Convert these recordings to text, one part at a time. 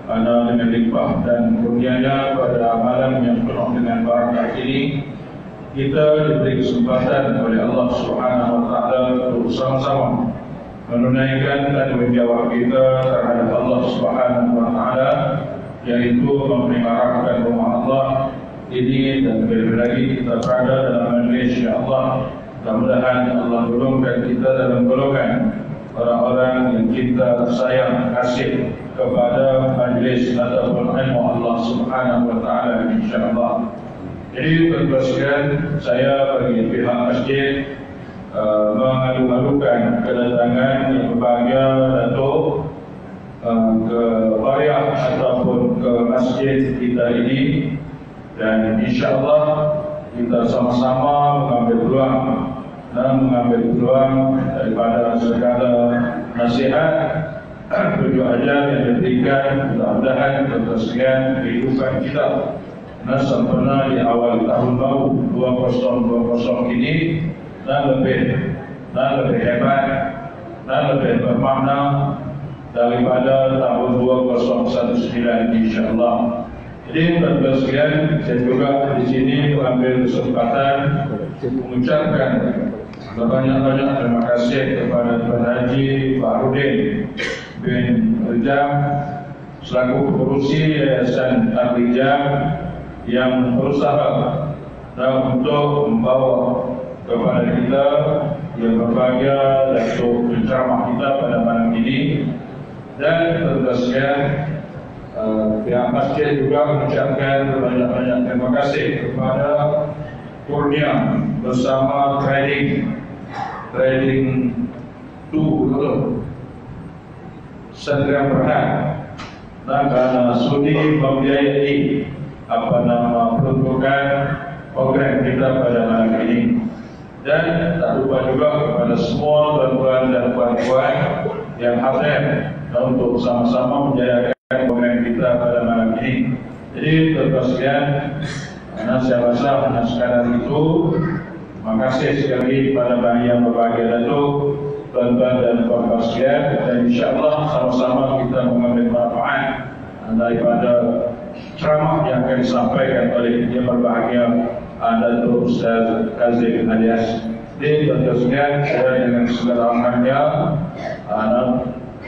Karena dengan limpah dan kurnianya pada malam yang penuh dengan barakah ini, kita diberi kesempatan oleh Allah Subhanahu Wa Taala untuk bersama-sama menunaikan tanggungjawab kita terhadap Allah Subhanahu Wa Taala, yaitu memelihara rumah Allah ini, dan lebih lagi kita berada dalam majlis Allah. Mudah-mudahan Allah golongkan kita dalam golongan orang-orang yang kita sayang kasih kepada majlis ataupun ilmu Allah Subhanahu Wa Taala, insya-Allah. Jadi tuan-tuan sekalian, saya bagi pihak masjid mengalu-alukan kedatangan yang berbahagia Datuk ke Qaryah ataupun ke masjid kita ini, dan insya-Allah kita sama-sama mengambil peluang daripada segala nasihat tujuh ajar yang diberikan. Mudah-mudahan kebersihan kehidupan kita sempurna di awal tahun baru 2020 ini, dan lebih hebat dan lebih bermakna daripada tahun 2019, insya-Allah. Jadi tuan-tuan sekalian, saya juga di sini mengambil kesempatan mengucapkan banyak-banyak terima kasih kepada Tuan Haji Fahrudin bin Rijam selaku pengurusi Yayasan Ar-Rijam yang berusaha untuk membawa kepada kita yang berbahagia Datuk penceramah kita pada malam ini. Dan tuan-tuan sekalian, pihak masjid juga mengucapkan banyak-banyak terima kasih kepada Kurnia bersama Trading 2 Satria Berhad, dan karena sudi membiayai peruntukan program kita pada malam ini. Dan tak lupa juga kepada semua tuan-tuan dan puan-puan yang hadir untuk sama-sama menjayakan program kita pada malam ini. Jadi tuan-tuan sekalian, saya rasa hanya sekadar itu. Terima kasih sekali lagi kepada yang berbahagia Datuk, tuan-tuan dan puan-puan sekalian, dan insya-Allah sama-sama kita mengambil manfaat daripada ceramah yang akan disampaikan oleh yang berbahagia Datuk Ustaz Kazim alias. Jadi tuan-tuan sekalian, saya dengan segala hormatnya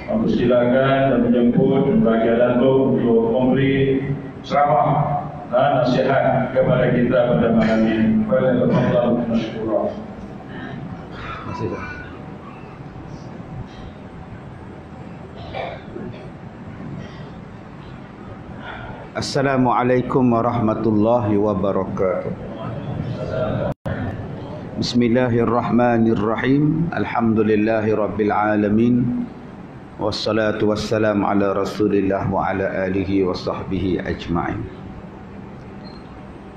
mempersilakan dan menjemput berbahagia Datuk untuk memberi ceramah dan nasihat kepada kita pada malam ini. Waalaikumsalam warahmatullahi wabarakatuh. Assalamualaikum warahmatullahi wabarakatuh. Bismillahirrahmanirrahim. Alhamdulillahi rabbil alamin. Wassalatu wassalamu ala Rasulillah wa ala alihi wa sahbihi ajma'in.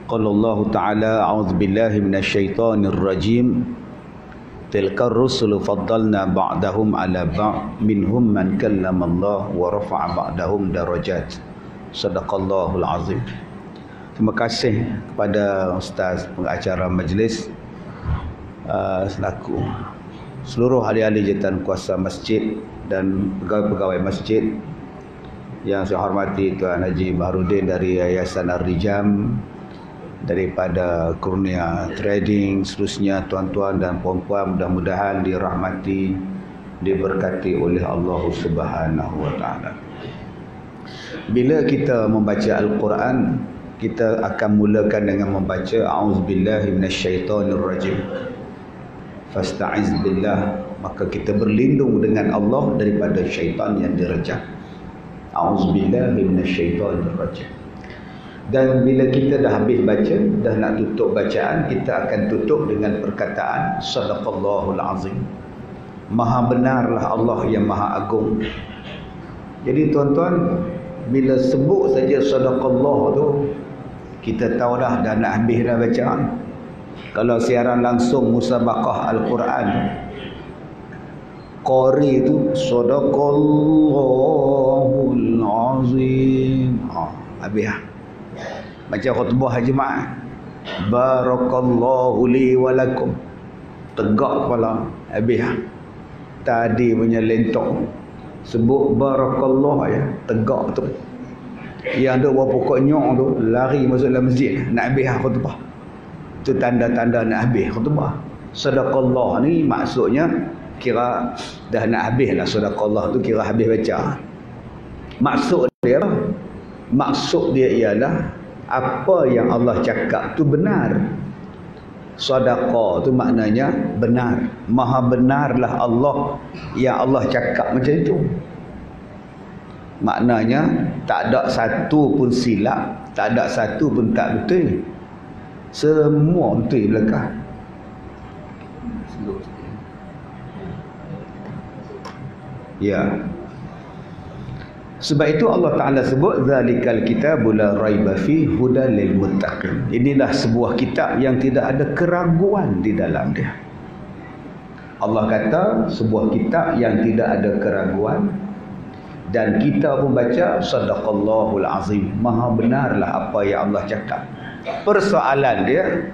Qala Allah Ta'ala, a'udzu billahi minasyaitonir rajim. Tilka ar-rusulu faddalna ba'dahum 'ala ba'd minhum man kallama Allah wa rafa'a ba'dahum darajat. Sadaqallahul azim. Terima kasih kepada Ustaz pengacara majlis, selaku seluruh ahli-ahli jawatan kuasa masjid dan pegawai-pegawai masjid yang saya hormati, Tuan Haji Fahrudin dari Yayasan Ar-Rijam, daripada Kurnia Trading, seterusnya tuan-tuan dan puan-puan, mudah-mudahan dirahmati, diberkati oleh Allah Subhanahu Wa Taala. Bila kita membaca Al-Quran, kita akan mulakan dengan membaca a'udzubillahi minasyaitonirrajim. Fasta'iz billah, maka kita berlindung dengan Allah daripada syaitan yang direjam. A'udzubillahi minasyaitonirrajim. Dan bila kita dah habis baca, dah nak tutup bacaan, kita akan tutup dengan perkataan Sadaqallahul azim. Maha benarlah Allah yang maha agung. Jadi tuan-tuan, bila sebut saja Sadaqallah tu, kita tahu dah nak habis dah bacaan. Kalau siaran langsung musabaqah Al-Quran, qari itu Sadaqallahul azim. Habis dah. Baca khutbah jemaah, barakallahu li wa lakum, tegak kepala, habis. Tadi punya lentok sebut barakallah ya, tegak tu. Yang ada berapa pokok nyok tu lari masuk dalam masjid nak habis khutbah. Tu tanda-tanda nak habis khutbah. Sadaqallah ni maksudnya kira dah nak habis lah. Sadaqallah tu kira habis baca. Maksud dia apa? Maksud dia ialah apa yang Allah cakap tu benar. Sadaqah tu maknanya benar. Maha benarlah Allah yang Allah cakap macam itu. Maknanya tak ada satu pun silap, tak ada satu pun tak betul. Semua betul belakang. Ya. Sebab itu Allah Ta'ala sebut zalikal kitabul la raiba fi hudal lil muttaqin. Inilah sebuah kitab yang tidak ada keraguan di dalam dia. Allah kata sebuah kitab yang tidak ada keraguan, dan kita pun baca sadaqallahul azim. Maha benarlah apa yang Allah cakap. Persoalan dia,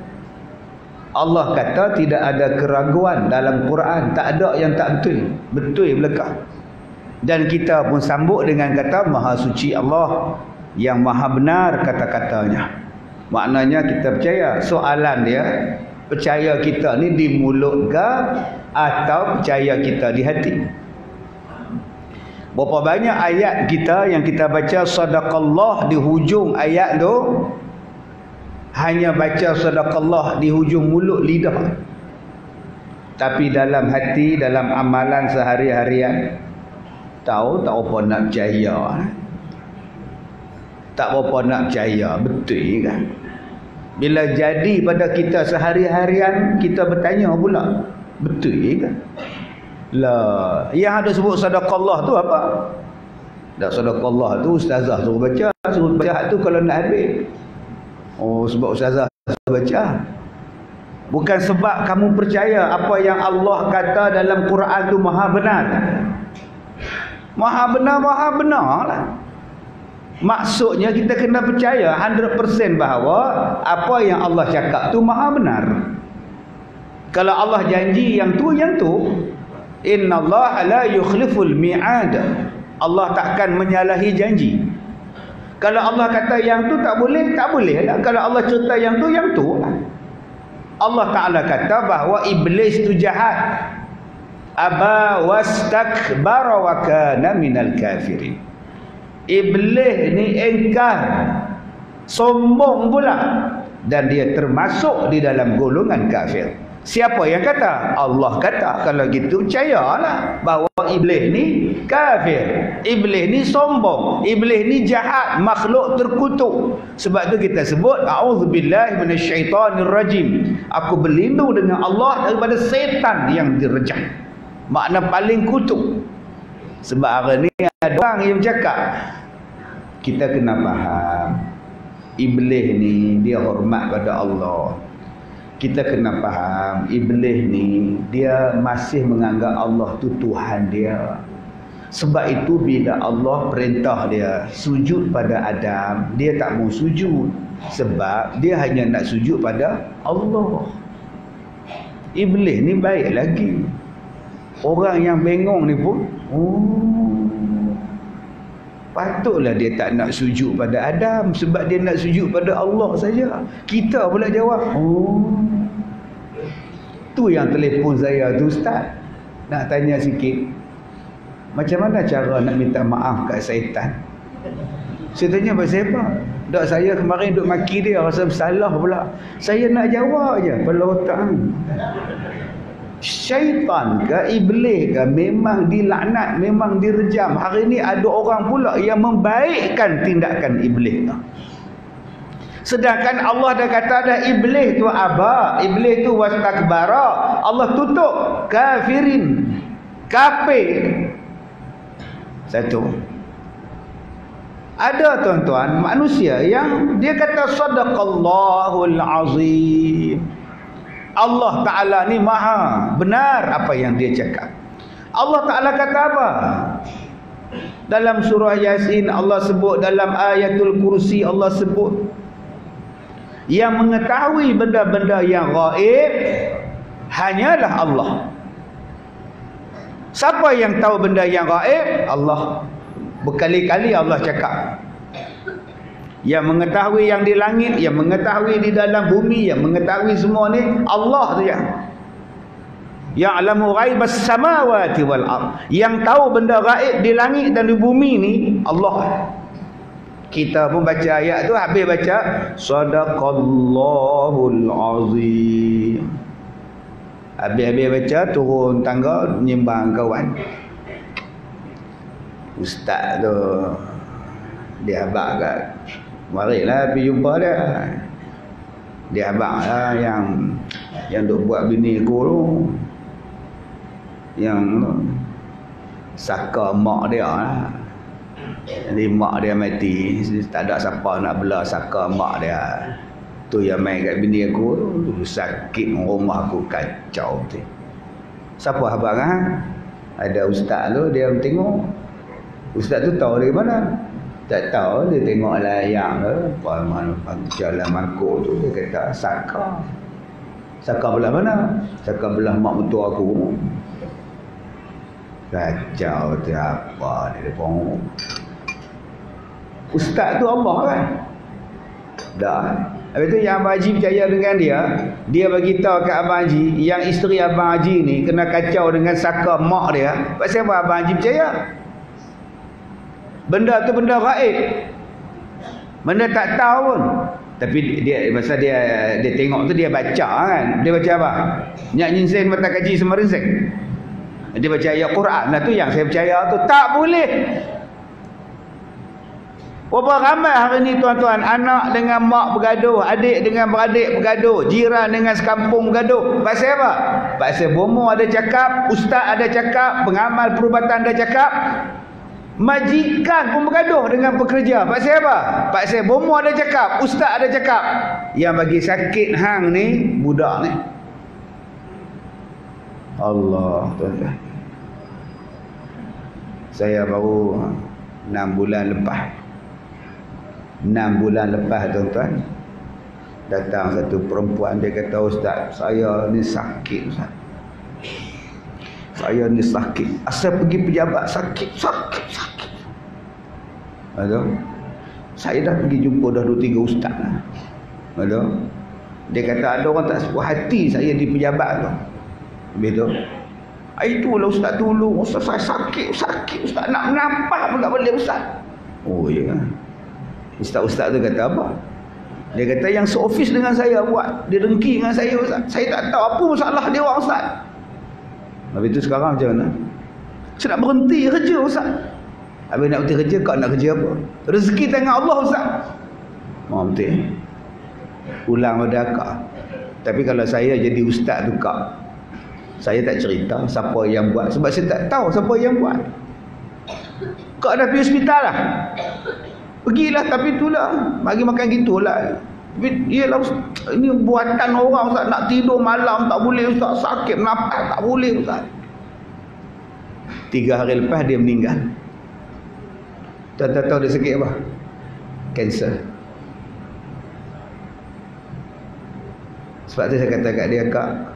Allah kata tidak ada keraguan dalam Quran, tak ada yang tak betul. Betul belakang. Dan kita pun sambut dengan kata maha suci Allah yang maha benar kata-katanya. Maknanya kita percaya. Soalan dia, percaya kita ni di mulut ke atau percaya kita di hati? Berapa banyak ayat kita yang kita baca sadaqallah di hujung ayat tu, hanya baca sadaqallah di hujung mulut lidah, tapi dalam hati, dalam amalan sehari-harian tahu tak apa nak percaya. Tak apa nak percaya, betul kan? Bila jadi pada kita sehari-harian, kita bertanya pula, betul kan? Lah, yang ada sebut sadaqallah tu apa? Dak sadaqallah tu ustazah suruh baca tu kalau nak habis. Oh, sebab ustazah suruh baca. Bukan sebab kamu percaya apa yang Allah kata dalam Quran tu maha benar. Maha benar lah. Maksudnya kita kena percaya 100% bahawa apa yang Allah cakap tu maha benar. Kalau Allah janji yang tu, innallaha la yukhliful mi'ad. Allah takkan menyalahi janji. Kalau Allah kata yang tu tak boleh, tak boleh lah. Kalau Allah cerita yang tu lah. Allah Ta'ala kata bahawa iblis tu jahat. Aba wastakbara wa kana minal kafirin. Iblis ni engkar, sombong pula, dan dia termasuk di dalam golongan kafir. Siapa yang kata? Allah kata. Kalau gitu percayalah bahawa iblis ni kafir, iblis ni sombong, iblis ni jahat, makhluk terkutuk. Sebab tu kita sebut a'udzubillahi minasyaitonirrajim. Aku berlindung dengan Allah daripada setan yang direjam. Makna paling kutuk. Sebab hari ni ada orang yang cakap, kita kena faham iblis ni dia hormat pada Allah. Kita kena faham iblis ni dia masih menganggap Allah tu Tuhan dia. Sebab itu bila Allah perintah dia sujud pada Adam, dia tak mau sujud. Sebab dia hanya nak sujud pada Allah. Iblis ni baik lagi. Orang yang bengong ni pun, patutlah dia tak nak sujud pada Adam, sebab dia nak sujud pada Allah saja. Kita pula jawab, tu yang telefon saya tu ustaz, nak tanya sikit, macam mana cara nak minta maaf kat syaitan? Saya tanya pasal apa? Dak, saya kemarin duk maki dia, rasa bersalah pula. Saya nak jawab je, kepala otak ni. Syaitan ke iblis ke memang dilaknat, memang direjam. Hari ni ada orang pula yang membaikkan tindakan iblis. Sedangkan Allah dah kata dah, iblis tu aba, iblis tu wastakbara. Allah tutup kafirin, kafir. Satu. Ada tuan-tuan manusia yang dia kata sadaqallahul azim. Allah Ta'ala ni maha benar apa yang dia cakap. Allah Ta'ala kata apa? Dalam surah Yasin Allah sebut, dalam ayatul kursi Allah sebut, yang mengetahui benda-benda yang gaib hanyalah Allah. Siapa yang tahu benda yang gaib? Allah. Berkali-kali Allah cakap. Yang mengetahui yang di langit, yang mengetahui di dalam bumi, yang mengetahui semua ni Allah tu yang. Ya'lamu ghaibas samawati wal ard. Yang tahu benda gaib di langit dan di bumi ni Allah. Kita pun baca ayat tu, habis baca sadaqallahul azim. Habis-habis baca, turun tangga menyembang kawan. Ustaz tu dia abang kat, marilah pergi jumpa dia. Dia abang lah yang duk buat bini aku tu, yang saka mak dia lah. Jadi mak dia mati, tak ada siapa nak bela saka mak dia. Tu yang main kat bini aku tu, sakit rumah aku kacau tu. Siapa abang ha? Ada ustaz tu, dia tengok. Ustaz tu tahu dari mana? Tak tahu, dia tengok layar tu, jalan mangkuk tu, dia kata saka. Saka belah mana? Saka belah mak mentua aku. Kacau tu apa ni dia pun. Ustaz tu Allah kan? Dah. Habis tu yang Abang Haji percaya dengan dia bagi tahu kat Abang Haji, yang isteri Abang Haji ni kena kacau dengan saka mak dia. Pasal apa Abang Haji percaya? Benda tu benda gaib. Benda tak tahu pun. Tapi dia masa dia tengok tu dia baca kan. Dia baca apa? Nyak nyinsen mata kaji semarinseng. Dia baca ayat Quran lah tu yang saya percaya tu. Tak boleh. Berapa ramai hari ni tuan-tuan, anak dengan mak bergaduh, adik dengan beradik bergaduh, jiran dengan sekampung bergaduh. Pasal apa? Pasal bomo ada cakap, ustaz ada cakap, pengamal perubatan ada cakap, majikan pun bergaduh dengan pekerja. Pasal apa? Pasal bomo ada cakap, ustaz ada cakap. Yang bagi sakit hang ni budak ni. Allah tuan-tuan. Saya baru 6 bulan lepas. 6 bulan lepas tuan-tuan, datang satu perempuan, dia kata, ustaz, saya ni sakit ustaz. Saya ni sakit. Asal pergi pejabat sakit. Aduh. Saya dah pergi jumpa dah 2-3 ustaz lah. Aduh. Dia kata ada orang tak sepuas hati saya di pejabat tu. Betul. Itulah ustaz tolong. Ustaz saya sakit ustaz. Nak menampak pun tak boleh ustaz. Oh ya kan. Ustaz-ustaz tu kata apa? Dia kata yang seofis dengan saya buat. Dia dengki dengan saya ustaz. Saya tak tahu apa masalah dia orang ustaz. Habis tu sekarang macam mana? Saya nak berhenti kerja ustaz. Habis nak berhenti kerja, kau nak kerja apa? Rezeki tangan Allah ustaz. Mau betul. Ulang pada akak. Tapi kalau saya jadi ustaz tu kak, saya tak cerita siapa yang buat. Sebab saya tak tahu siapa yang buat. Kak dah pergi hospital lah. Pergilah, tapi itulah bagi makan gitulah. Iyalah ini buatan orang ustaz, nak tidur malam tak boleh ustaz, sakit nafas tak boleh ustaz. 3 hari lepas dia meninggal. Tak tahu dia sakit apa? Kanser. Sebab tu saya kata kat dia, kak,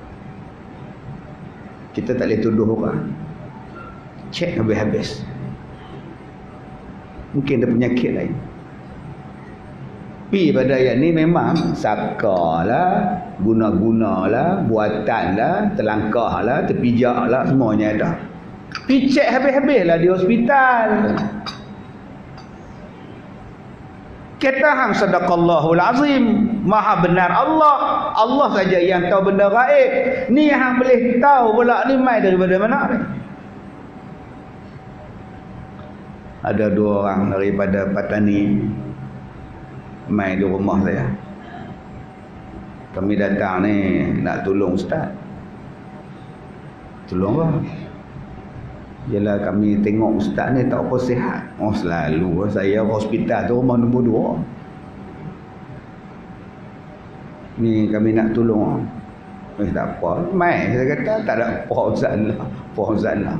kita tak boleh tuduh orang. Cek habis-habis. Mungkin ada penyakit lain. Pi pada ayat ni memang saka lah, guna-guna lah, buatan lah, terlangkah lah, terpijak lah, semuanya ada. Pi cek habis-habis lah di hospital. Kata hang sadaqallahul azim. Maha benar Allah. Allah saja yang tahu benda gaib. Ni hang boleh tahu pula ni mai daripada mana ni? Ada 2 orang daripada Patani mai di rumah saya. Kami datang ni nak tolong ustaz. Tolong apa? Yalah kami tengok ustaz ni tak apa sihat. Oh selalu saya hospital tu rumah nombor 2. Ni kami nak tolong. Tak apa. Mai saya kata tak ada apa ustaz lah. Apa ustaz lah.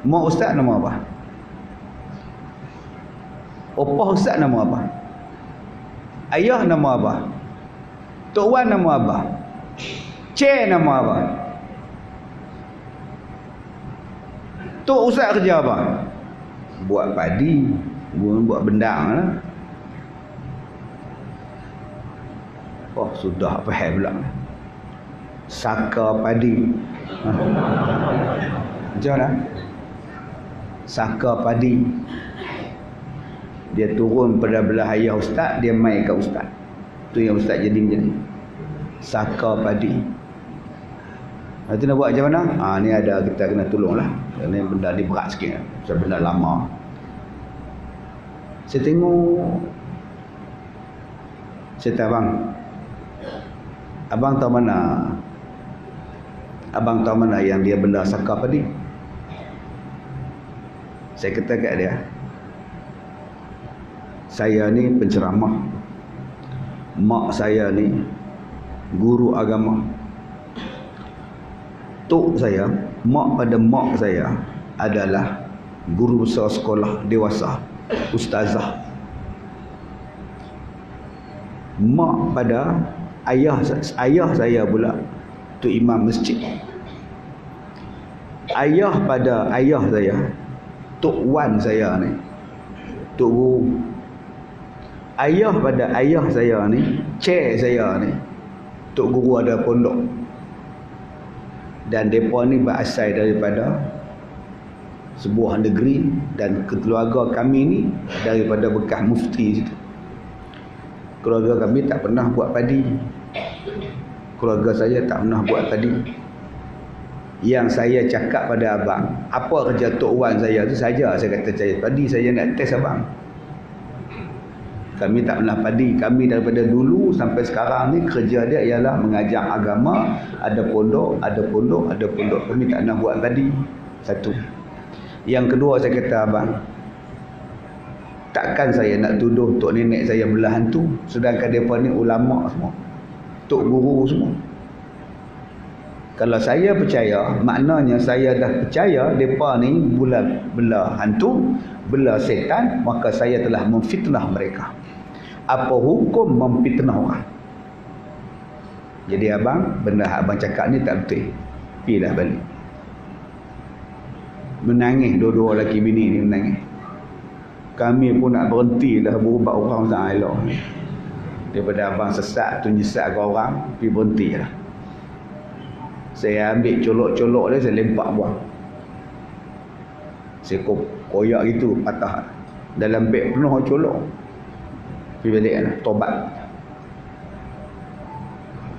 Mak ustaz nama apa? Opah ustaz nama apa? Ayah nama apa? Tok Wan nama apa? Cik nama apa? Tok Ustaz kerja apa? Buat padi, buat bendang lah. Oh, sudah faham pula. Saka padi. Macam mana? Saka padi. Dia turun pada belah ayah ustaz, dia mai kat ustaz. Tu yang ustaz jadi macam ni. Saka padi. Nanti nak buat macam mana? Ni ada, kita kena tolonglah. Ni benda ni berat sikit. Sebab benda lama. Saya tengok. Saya kata, abang tahu mana? Abang tahu mana yang dia benda saka padi? Saya kata kat dia, saya ni penceramah. Mak saya ni guru agama. Tok saya, mak saya adalah guru besar sekolah dewasa, ustazah. Mak pada ayah saya pula tu imam masjid. Ayah pada ayah saya, Tok Wan saya ni, Tok Guru. Ayah pada ayah saya ni, chair saya ni, Tok Guru ada pondok. Dan mereka ni berasal daripada sebuah negeri, dan keluarga kami ni daripada bekas mufti situ. Keluarga kami tak pernah buat padi. Keluarga saya tak pernah buat padi. Yang saya cakap pada abang, apa kerja Tok Wan saya tu saja, saya kata saya padi, saya nak test abang. Kami tak pernah padi. Kami daripada dulu sampai sekarang ni kerja dia ialah mengajar agama. Ada pondok. Kami tak pernah buat padi. Satu. Yang kedua, saya kata abang, takkan saya nak tuduh tok nenek saya belah hantu, sedangkan mereka ni ulama semua, tok guru semua. Kalau saya percaya, maknanya saya dah percaya mereka ni belah hantu, belah setan, maka saya telah memfitnah mereka. Apa hukum memfitnah orang? Jadi abang, benda abang cakap ni tak betul. Pergilah balik. Menangis dua-dua lelaki bini ni menangis. Kami pun nak berhenti dah berubat orang sangat elok. Daripada abang sesat tu nyesat ke orang, pergi berhenti lah. Saya ambil colok-colok dia, saya lempak buang. Saya koyak gitu, patah. Dalam beg penuh colok. Pergi balik lah, tobat.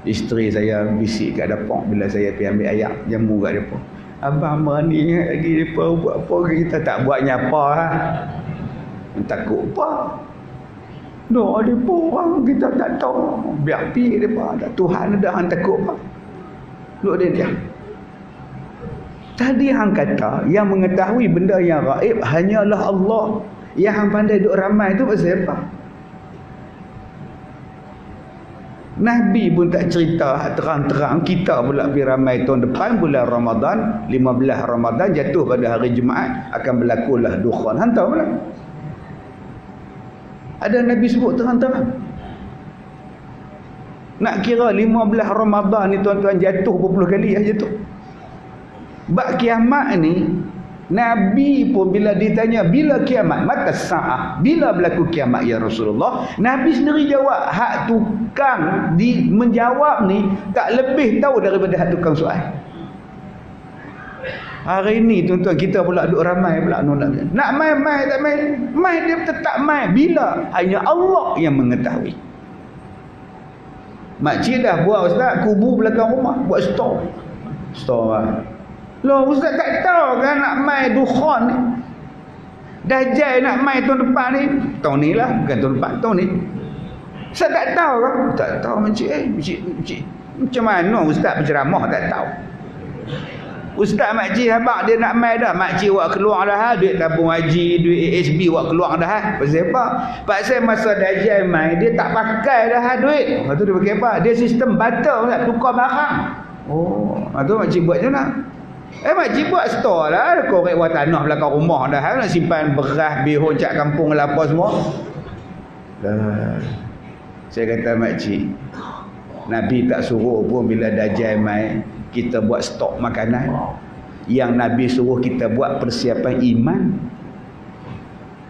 Isteri saya bisik kat dapur bila saya pergi ambil ayak jamu kat dapur. Abang berani lagi mereka buat apa, kita tak buat nyapa lah. Takut apa? Doa mereka orang kita tak tahu. Biar pergi mereka. Tuhan ada yang takut apa? Duduk dia. Tadi hang kata yang mengetahui benda yang gaib hanyalah Allah. Yang hang pandai duduk ramai tu pasal apa? Nabi pun tak cerita terang-terang. Kita pula pergi ramai tahun depan bulan Ramadan, 15 Ramadan jatuh pada hari Jumaat akan berlakulah dukhan. Hang tahu pula? Ada Nabi sebut terang-terang. Nak kira 15 Ramadan ni tuan-tuan jatuh berpuluh kali jatuh. Bab kiamat ni, Nabi pun bila ditanya bila kiamat, mata sa'ah, bila berlaku kiamat ya Rasulullah, Nabi sendiri jawab. Hak tukang menjawab ni tak lebih tahu daripada hak tukang soal. Hari ni tuan-tuan kita pula duduk ramai pula nak mai tak mai dia tetap mai. Bila? Hanya Allah yang mengetahui. Makcik dah buat ustaz kubu belakang rumah, buat store lah. Loh ustaz tak tahu kan nak mai dukhan ni, Dajjal nak mai tahun depan ni, tahun ni lah, bukan tahun depan, tahun ni. Ustaz tak tahu kan? Tak tahu makcik. Makcik macam mana ustaz berceramah tak tahu? Ustaz makcik habaq dia nak mai dah. Makcik buat keluar dah duit tabung haji, duit ASB buat keluar dah. Pasal apa? Pasal masa Dajjal mai dia tak pakai dah duit. Lepas tu dia pakai apa? Dia sistem barter pula, tukar barang. Oh, lepas tu makcik buat macam mana? Makcik buat store lah, korek buat tanah belakang rumah dah, nak simpan beras, bihun, cak kampung apa semua. Saya kata makcik, Nabi tak suruh pun bila Dajjal mai kita buat stok makanan. Yang Nabi suruh kita buat persiapan iman.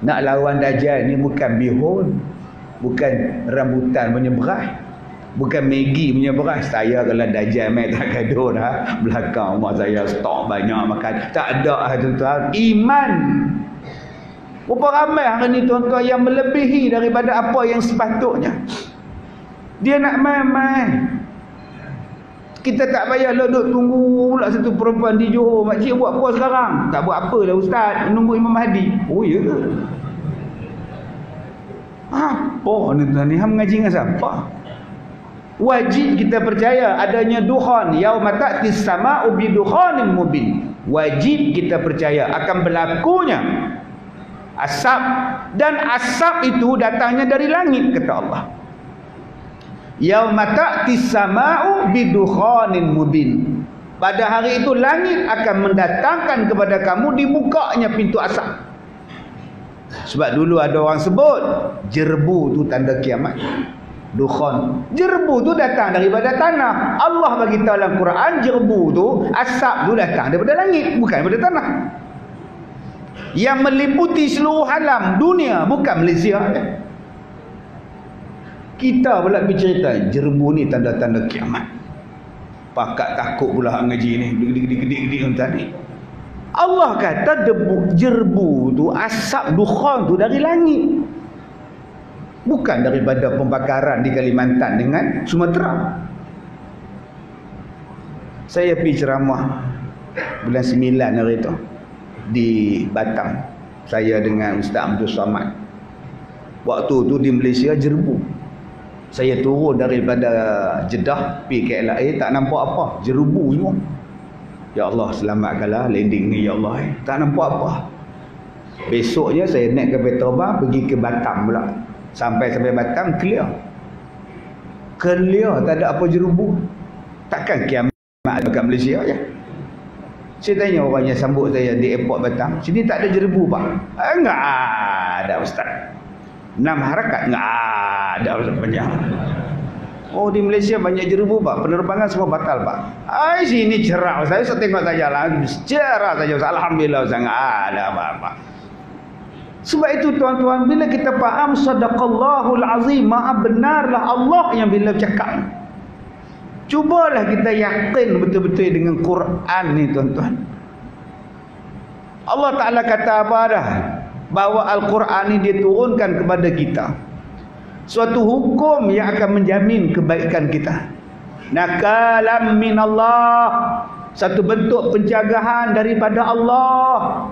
Nak lawan Dajjal ni bukan bihun, bukan rambutan punya beras, bukan Maggi punya beras. Saya kalau Dajjal main tak gaduh dah, belakang rumah saya stok banyak makan. Tak ada tuan-tuan. Iman. Berapa ramai hari ni tuan-tuan yang melebihi daripada apa yang sepatutnya. Dia nak main-main. Kita tak payah lah duduk tunggu pula satu perempuan di Johor. Makcik buat apa sekarang? Tak buat apa lah ustaz, menunggu Imam Mahdi. Oh ya ke? Apa ni tuan ni? Hang mengaji dengan siapa? Wajib kita percaya adanya dukhan. Yauma ta'tis sama'u bi dukhanin mubin. Wajib kita percaya akan berlakunya asap, dan asap itu datangnya dari langit, kata Allah. Yauma ta'tis sama'u bidukhanin mubin. Pada hari itu langit akan mendatangkan kepada kamu dibukanya pintu asap. Sebab dulu ada orang sebut jerbu tu tanda kiamat. Dukhan, jerbu tu datang daripada tanah. Allah bagi tahu dalam Quran jerbu tu, asap tu datang daripada langit, bukan daripada tanah. Yang meliputi seluruh alam dunia, bukan Malaysia. Kita pula bercerita jerbu ni tanda-tanda kiamat. Pakat takut pula ngaji ni, gede-gede tadi. Allah kata jerbu tu, asap dukhan tu dari langit, bukan daripada pembakaran di Kalimantan dengan Sumatera. Saya pergi ceramah bulan 9 hari tu di Batam, saya dengan Ustaz Abdul Samad. Waktu tu di Malaysia jerbu. Saya turun daripada Jeddah pergi KLIA, tak nampak apa, jerbu semua. Ya Allah, selamatkanlah landing ni ya Allah. Tak nampak apa. Besoknya saya naik ke Petrobang pergi ke Batam pula. Sampai Batam clear. Clear, tak ada apa jerbu. Takkan kiamat dekat Malaysia je. Saya tanya orang yang sambut saya di airport Batam, sini tak ada jerbu pak? Enggak ada ustaz. 6 harakat enggak ada ustaz banyak. Oh di Malaysia banyak jerbu pak, penerbangan semua batal pak. Sini cerah ustaz, saya tengok saja lah, cerah saja ustaz. Alhamdulillah ustaz, enggak ada apa-apa. Sebab itu tuan-tuan, bila kita faham sadaqallahul azim, maha benarlah Allah yang bila cakap. Cubalah kita yakin betul-betul dengan Quran ni tuan-tuan. Allah Ta'ala kata apa dah? Bahawa Al-Quran ni diturunkan kepada kita suatu hukum yang akan menjamin kebaikan kita. Nakalam minallah, satu bentuk pencegahan daripada Allah.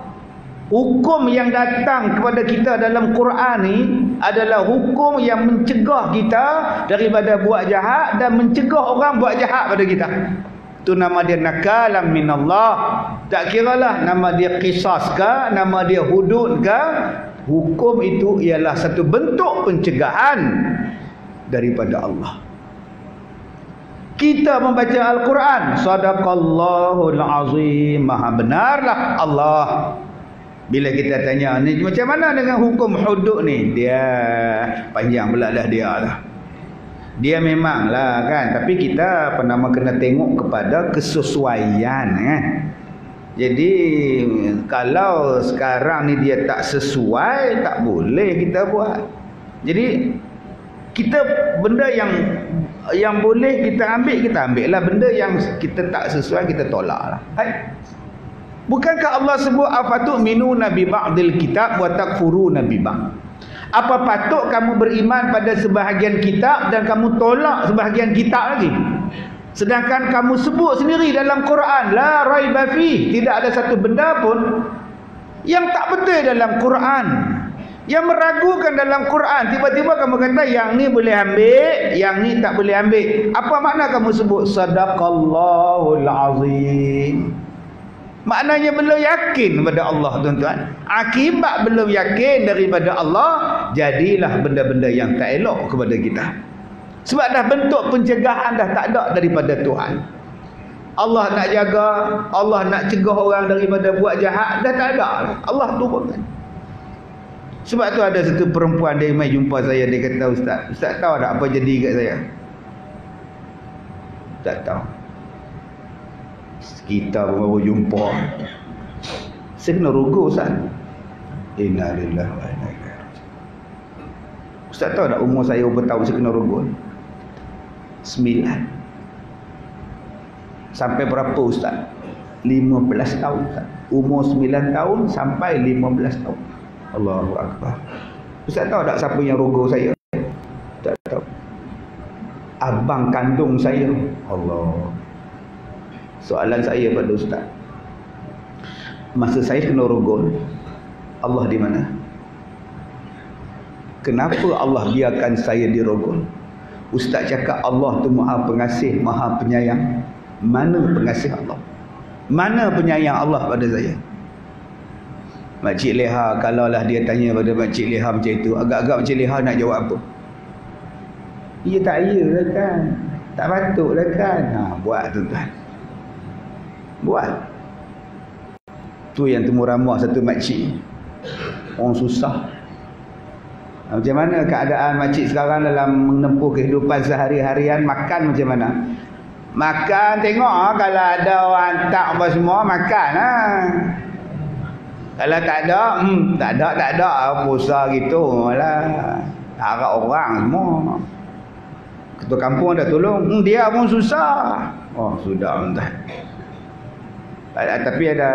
Hukum yang datang kepada kita dalam Quran ni adalah hukum yang mencegah kita daripada buat jahat dan mencegah orang buat jahat pada kita. Itu nama dia nakalam minallah. Tak kiralah nama dia qisas ke, nama dia hudud ke, hukum itu ialah satu bentuk pencegahan daripada Allah. Kita membaca Al-Quran, sadaqallahul azim, maha benarlah Allah. Bila kita tanya ni macam mana dengan hukum hudud ni, dia panjang pula dah dia lah. Dia memanglah kan, tapi kita kena tengok kepada kesesuaian kan. Jadi kalau sekarang ni dia tak sesuai, tak boleh kita buat. Jadi kita benda yang boleh kita ambil lah, benda yang kita tak sesuai kita tolak lah. Bukankah Allah sebut afatu'minuna bi ba'dil kitab wa takfuruna bi ba'd? Apa patut kamu beriman pada sebahagian kitab dan kamu tolak sebahagian kitab lagi? Sedangkan kamu sebut sendiri dalam Quran, la raiba fi, tidak ada satu benda pun yang tak betul dalam Quran, yang meragukan dalam Quran. Tiba-tiba kamu kata yang ni boleh ambil, yang ni tak boleh ambil. Apa makna kamu sebut sadaqallahul azim? Maknanya belum yakin kepada Allah tuan-tuan. Akibat belum yakin daripada Allah, jadilah benda-benda yang tak elok kepada kita. Sebab dah bentuk pencegahan dah tak ada daripada Tuhan. Allah nak jaga, Allah nak cegah orang daripada buat jahat, dah tak ada. Allah turunkan. Sebab tu ada satu perempuan dia mai jumpa saya, dia kata, Ustaz tahu tak apa jadi kat saya? Tak tahu. Kita pun baru jumpa. Saya kena rugo Ustaz. Inna lillahi wa inna ilaihi raji'un. Ustaz tahu tak umur saya berapa tahun saya kena rugo? 9. Sampai berapa Ustaz? 15 tahun Ustaz. Umur 9 tahun sampai 15 tahun. Allahu Akbar. Ustaz tahu tak siapa yang rugo saya? Tak tahu. Abang kandung saya. Allah. Soalan saya pada Ustaz, masa saya kena rogol, Allah di mana? Kenapa Allah biarkan saya dirogol? Ustaz cakap Allah tu Maha Pengasih, Maha Penyayang. Mana pengasih Allah? Mana penyayang Allah pada saya? Makcik Leha, kalaulah dia tanya pada Makcik Leha macam itu, agak-agak Makcik Leha nak jawab apa? Ya tak ya lah kan, tak patut lah kan. Buat tuan-tuan, buat. Tu yang temu ramah satu makcik, orang susah. Macam mana keadaan makcik sekarang dalam menempuh kehidupan sehari-harian? Makan macam mana? Makan, tengok kalau ada orang tak apa semua, makan Kalau tak ada puasa gitu lah, harap orang semua. Ketua kampung ada tolong, dia pun susah. Oh sudah entah. Tapi ada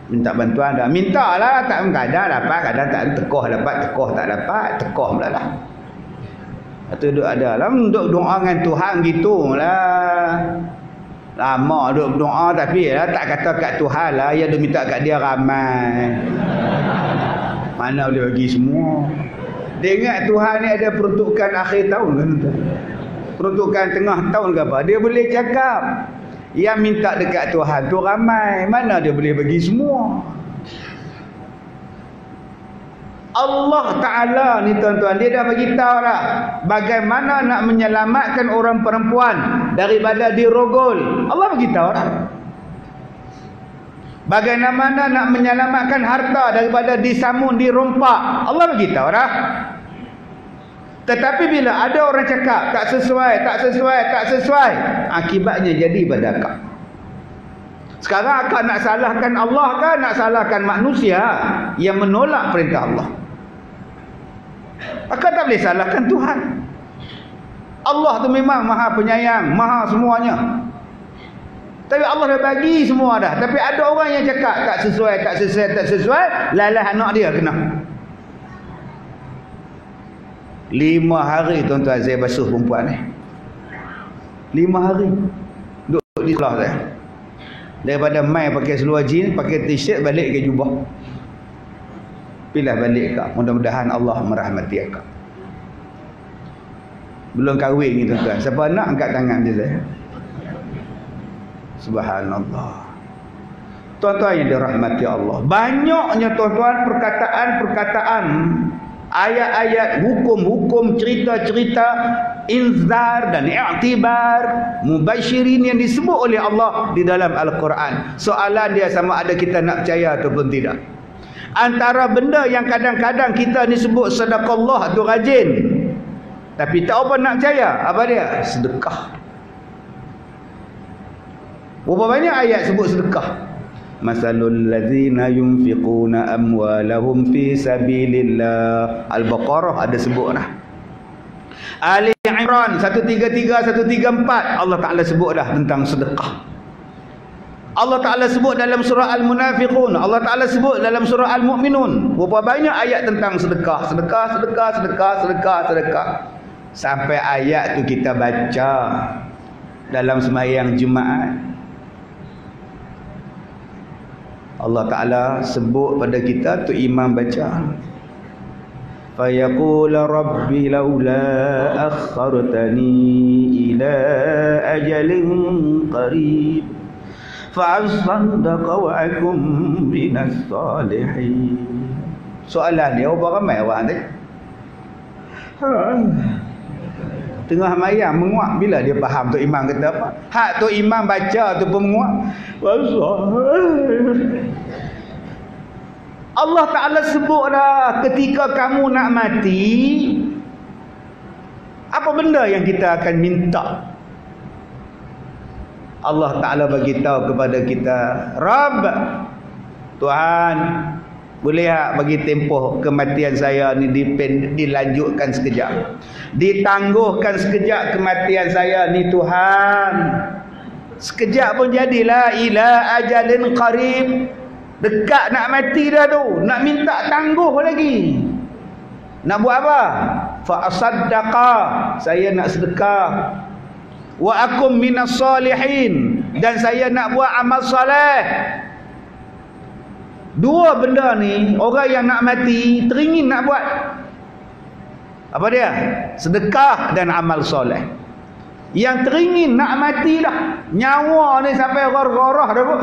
minta bantuan dah. Minta lah, tak kadang dapat, kadang tak tekoh dapat, tekoh tak dapat, tekoh pula lah. Atau duduk ada lah, duduk doa dengan Tuhan gitu lah. Lama duduk doa tapi lah, tak kata kat Tuhan lah, ya dia minta kat dia ramai. Mana boleh bagi semua. Dia ingat Tuhan ni ada peruntukan akhir tahun kan? Peruntukan tengah tahun ke apa? Dia boleh cakap yang minta dekat Tuhan tu ramai, mana dia boleh bagi semua. Allah Ta'ala ni tuan-tuan, dia dah bagi tahu dah bagaimana nak menyelamatkan orang perempuan daripada dirogol. Allah bagi tahu dah bagaimana nak menyelamatkan harta daripada disamun, dirompak. Allah bagi tahu dah. Tetapi bila ada orang cakap tak sesuai, akibatnya jadi pada akak. Sekarang akak nak salahkan Allah kan, nak salahkan manusia yang menolak perintah Allah? Akak tak boleh salahkan Tuhan. Allah tu memang Maha Penyayang, Maha semuanya. Tapi Allah dah bagi semua dah. Tapi ada orang yang cakap tak sesuai, lalah anak dia kena. 5 hari tuan-tuan saya basuh perempuan ni. 5 hari duduk di sekolah saya. Daripada mai pakai seluar jeans, pakai t-shirt, balik ke jubah. Pilih balik kak. Mudah-mudahan Allah merahmati akak. Belum kahwin ni tuan-tuan. Siapa nak angkat tangan dia saya. Subhanallah. Tuan-tuan yang dirahmati Allah, banyaknya tuan-tuan perkataan-perkataan, ayat-ayat, hukum-hukum, cerita-cerita inzar dan i'tibar, mubasyirin yang disebut oleh Allah di dalam Al-Quran. Soalan dia sama ada kita nak percaya ataupun tidak. Antara benda yang kadang-kadang kita ni sebut sedekah tu rajin, tapi tak apa nak percaya, apa dia? Sedekah. Berapa banyak ayat sebut sedekah? Masalul ladzina yunfiquna amwalahum fi sabilillah. Al-Baqarah ada sebut dah. Ali Imran 133 134 Allah Taala sebut dah tentang sedekah. Allah Taala sebut dalam surah Al-Munafiqun, Allah Taala sebut dalam surah Al-Mu'minun. Berapa banyak ayat tentang sedekah, sedekah. Sampai ayat tu kita baca dalam sembahyang Jumaat. Allah Ta'ala sebut pada kita tu imam baca. Fayaqul rabbi laula akhartani ila ajalin qarib fa'asaddaqa wa akum minas salihin. Soalan dia berapa ramai orang ni? Tengah mayang menguap, bila dia faham tu imam kata apa? Hak tu imam baca tu pun menguap. Allah Ta'ala sebut dah, ketika kamu nak mati, apa benda yang kita akan minta? Allah Ta'ala bagi tahu kepada kita, Rabb, Tuhan, boleh tak bagi tempoh kematian saya ni dilanjutkan sekejap, ditangguhkan sekejap kematian saya ni Tuhan. Sekejap pun jadilah, ila ajalin qarib, dekat nak mati dah tu, nak minta tangguh lagi. Nak buat apa? Fa asaddaqa, saya nak sedekah. Wa akum minas salihin, dan saya nak buat amal soleh. Dua benda ni orang yang nak mati teringin nak buat. Apa dia? Sedekah dan amal soleh. Yang teringin nak mati dah, nyawa ni sampai gharah dah pun.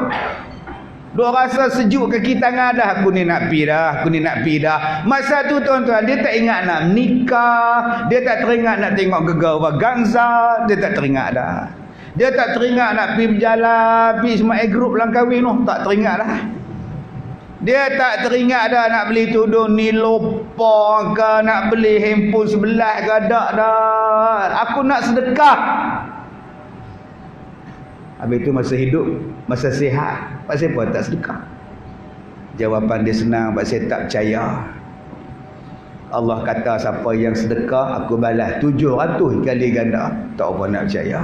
Dua rasa sejuk kaki tangan dah, aku ni nak pi dah, aku ni nak pi dah. Masa tu tuan-tuan, dia tak ingat nak nikah, dia tak teringat nak tengok gegar Vaganza, dia tak teringat dah. Dia tak teringat nak pi berjalan, pi semua group lang kahwin tu, tak teringat dah. Dia tak teringat dah nak beli tudung Nilopa ke, nak beli handphone sebelah ke, tak dah. Aku nak sedekah. Habis itu masa hidup, masa sihat, pak siapa tak sedekah? Jawapan dia senang, pak saya tak percaya. Allah kata siapa yang sedekah, aku balas 700 kali ganda. Tak apa nak percaya.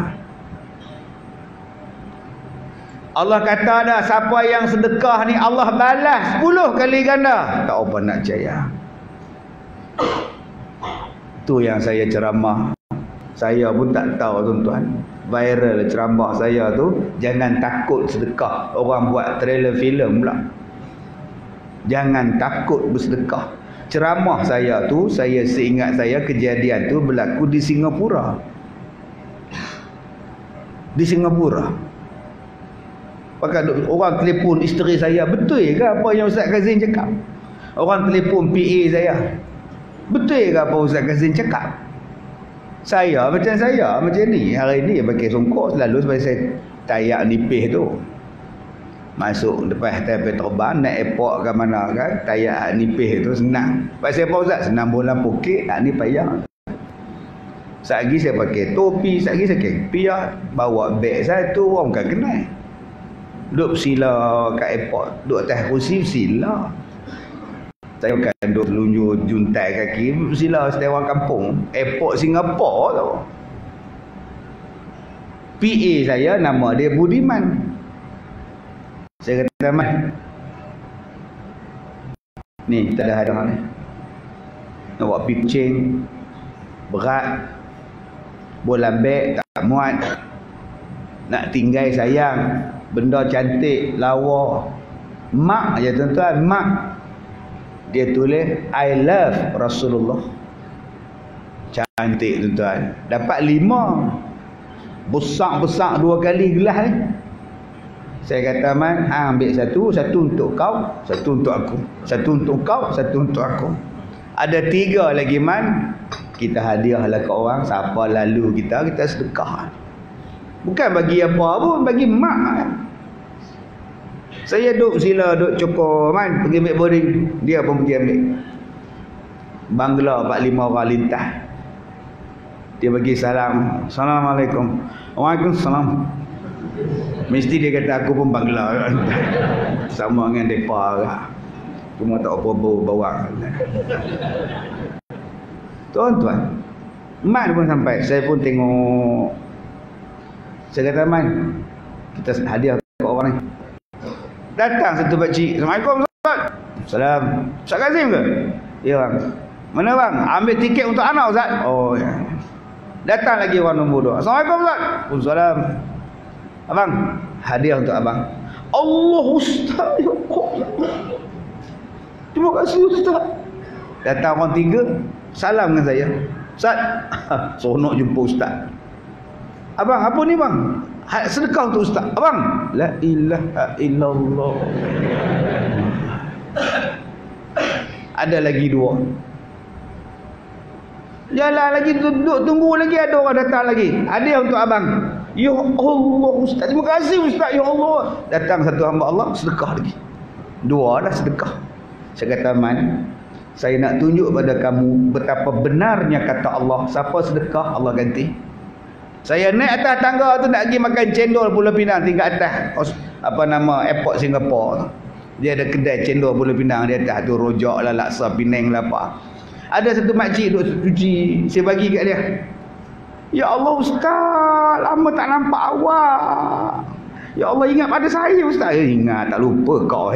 Allah kata dah, siapa yang sedekah ni Allah balas 10 kali ganda. Tak apa nak percaya. Tu yang saya ceramah. Saya pun tak tahu tuan-tuan. Viral ceramah saya tu, jangan takut sedekah. Orang buat trailer filem pula. Jangan takut bersedekah. Ceramah saya tu, saya seingat saya kejadian tu berlaku di Singapura. Di Singapura. Pakai orang telefon isteri saya, betul ke apa yang Ustaz Kazim cakap? Orang telefon PA saya, betul ke apa Ustaz Kazim cakap? Saya macam ni, hari ni pakai songkok selalu sebab saya tayak nipis tu. Masuk depan hotel terbang, naik airport ke mana kan, tayak nipis tu senang. Sebab saya apa Ustaz? Senang bola poket, tak ni payah. Sat lagi saya pakai topi, sat lagi saya pakai piah, bawa beg satu, orang bukan kenal. Duduk sila kat airport, duduk atas kursi sila. Saya bukan duduk telunjuk juntai kaki, sila setewan kampung. Airport Singapura tu. PA saya nama dia Budiman. Saya kata, "Man, ni tak ada hal ni. Nak buat pitching berat, bola beg tak muat, nak tinggal sayang, benda cantik, lawa. Mak aja tuan-tuan, mak." Dia tulis, "I love Rasulullah." Cantik tuan-tuan. Dapat 5. Besar-besar 2 kali gelas ni. Saya kata, "Man, ambil satu untuk kau, satu untuk aku. Satu untuk kau, satu untuk aku. Ada 3 lagi, Man. Kita hadiahlah ke orang, siapa lalu kita sedekah." Bukan bagi apa pun, bagi mak. Saya duduk sila, duduk cokor, Man, pergi ambil boarding. Dia pun pergi ambil. Bangla 4-5 orang lintas. Dia bagi salam, "Assalamualaikum." "Waalaikumsalam." Mesti dia kata aku pun Bangla. Sama dengan mereka lah. Cuma tak apa bawa. Tuan-tuan, Man pun sampai. Saya pun tengok. Saya kata, "Man, kita hadiah ke orang ni." Datang satu pakcik, "Assalamualaikum Ustaz." "Salam." "Ustaz Kazim ke?" "Ya bang." "Mana bang?" "Ambil tiket untuk anak Ustaz." "Oh ya." Datang lagi orang nombor 2. "Assalamualaikum Ustaz." "Waalaikumsalam." "Abang, hadiah untuk abang." "Allah Ustaz, ya Allah. Terima kasih Ustaz." Datang orang 3, salam dengan saya. "Ustaz." "Seronok jumpa Ustaz." "Abang, apa ni bang?" "Sedekah untuk Ustaz." "Abang." La ilaha illallah. Ada lagi 2. Jalan lagi, duduk tunggu lagi, ada orang datang lagi. "Hadiah untuk abang." "Ya Allah Ustaz, terima kasih Ustaz, ya Allah." Datang satu hamba Allah, sedekah lagi. 2 dah sedekah. Saya kata, "Man, saya nak tunjuk pada kamu betapa benarnya kata Allah, siapa sedekah Allah ganti." Saya naik atas tangga tu nak pergi makan cendol Pulau Pinang tingkat atas airport Singapura tu. Dia ada kedai cendol Pulau Pinang di atas tu, rojak lah, laksa Penang lah apa. Ada satu makcik duk cuci, saya bagi kat dia. Ya Allah Ustaz, lama tak nampak awak. Ya Allah, ingat pada saya Ustaz. Ingat, tak lupa kau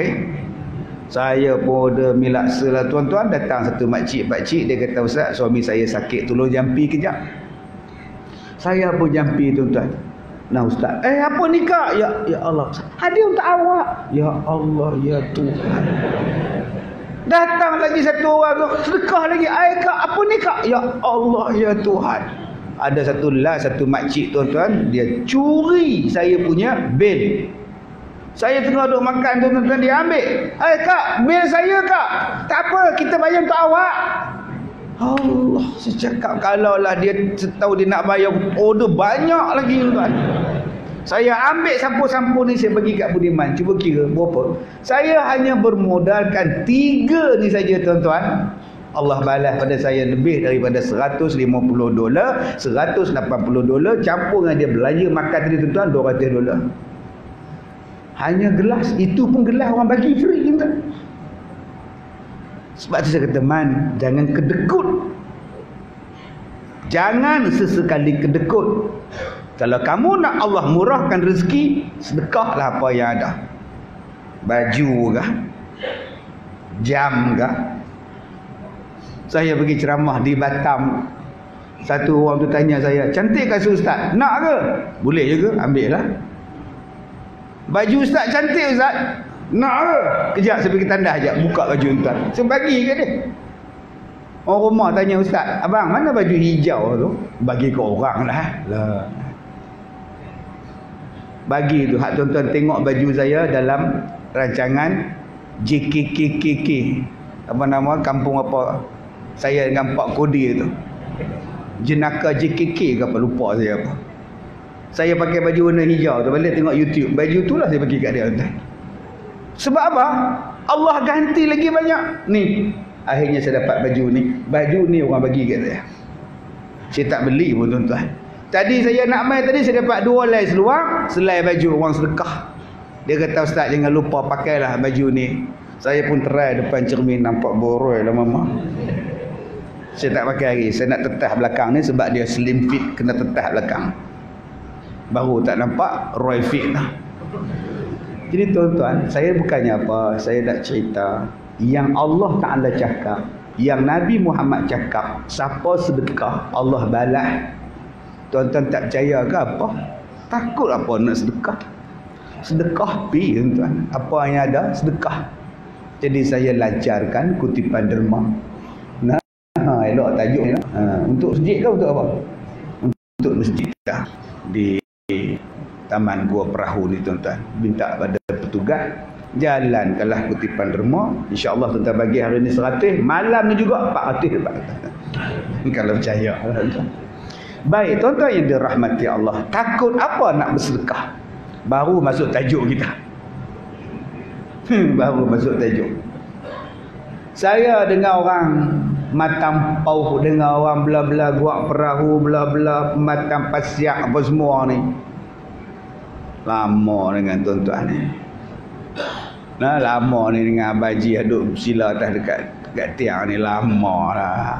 Saya pun ada milaksa lah tuan-tuan. Datang satu makcik-pakcik, dia kata, Ustaz, suami saya sakit, tolong jampi kejap. Saya pun jampi tuan-tuan. Nah Ustaz, apa ni kak? Ya Allah, hadiah untuk awak. Ya Allah, ya Tuhan. Datang lagi satu orang tu, sedekah lagi. Kak, apa ni kak? Ya Allah, ya Tuhan. Ada satu makcik tuan-tuan, dia curi saya punya bil. Saya tengah duk makan tuan-tuan, dia ambil. Kak, bil saya kak. Tak apa, kita bayar untuk awak. Allah, saya cakap kalaulah dia tahu dia nak bayar order banyak lagi tuan. Saya ambil sampul-sampul ni, saya bagi kat Budiman. Cuba kira berapa. Saya hanya bermodalkan 3 ni saja tuan-tuan. Allah balas pada saya lebih daripada $150, $180, campur dengan dia belanja makan tadi tuan-tuan, $200. Hanya gelas, itu pun gelas orang bagi free tuan. Sebab tu saya kata, Man, jangan kedekut. Jangan sesekali kedekut. Kalau kamu nak Allah murahkan rezeki, sedekahlah apa yang ada. Baju kah? Jam kah? Saya pergi ceramah di Batam. Satu orang tu tanya saya, cantik kasut Ustaz? Nak ke? Boleh je ke? Ambil lah. Baju Ustaz cantik Ustaz? Nak ke? Kejap saya pergi tandas sekejap, buka baju tuan. Saya bagi ke dia. Orang rumah tanya Ustaz, abang mana baju hijau tu? Bagi ke orang lah. Bagi tu, hak tuan-tuan tengok baju saya dalam rancangan JKKKK. Apa nama, kampung apa? Saya dengan Pak Kodi tu. Jenaka JKK ke apa, lupa saya apa. Saya pakai baju warna hijau tu, balik tengok YouTube. Baju tu lah saya bagi kat dia tuan. Sebab apa? Allah ganti lagi banyak. Ni, akhirnya saya dapat baju ni. Baju ni orang bagi kat saya. Saya tak beli pun tuan-tuan. Tadi saya nak main tadi, saya dapat 2 helai seluar, selai baju orang sedekah. Dia kata, Ustaz jangan lupa pakailah baju ni. Saya pun try depan cermin, nampak boroi lah mama. Saya tak pakai lagi. Saya nak tetah belakang ni sebab dia slim fit, kena tetah belakang. Baru tak nampak Roy fit lah. Jadi tuan-tuan, saya bukannya apa, saya nak cerita yang Allah Ta'ala cakap, yang Nabi Muhammad cakap, siapa sedekah Allah balas. Tuan-tuan tak percaya ke apa? Takut apa nak sedekah? Sedekah pi tuan-tuan. Apa yang ada? Sedekah. Jadi saya lancarkan kutipan derma. Nah, elok tajuk ni. Untuk masjid ke untuk apa? Untuk masjid dah. Di Taman Gua Perahu ni tuan-tuan. Minta pada petugas jalankanlah kutipan derma. InsyaAllah tuan-tuan bagi hari ni 100. Malam ni juga 400 dapat. Kalau percaya. Baik tuan-tuan yang dirahmati Allah. Takut apa nak bersedekah? Baru masuk tajuk kita. Baru masuk tajuk. Saya dengar orang Matam Pauh, dengar orang bela-bela Gua Perahu, bela-bela Matam Pasiak apa semua ni. Lama dengan tuan-tuan ni. Nah, lama ni dengan Abang Haji duduk sila atas dekat tiang ni, lama lah.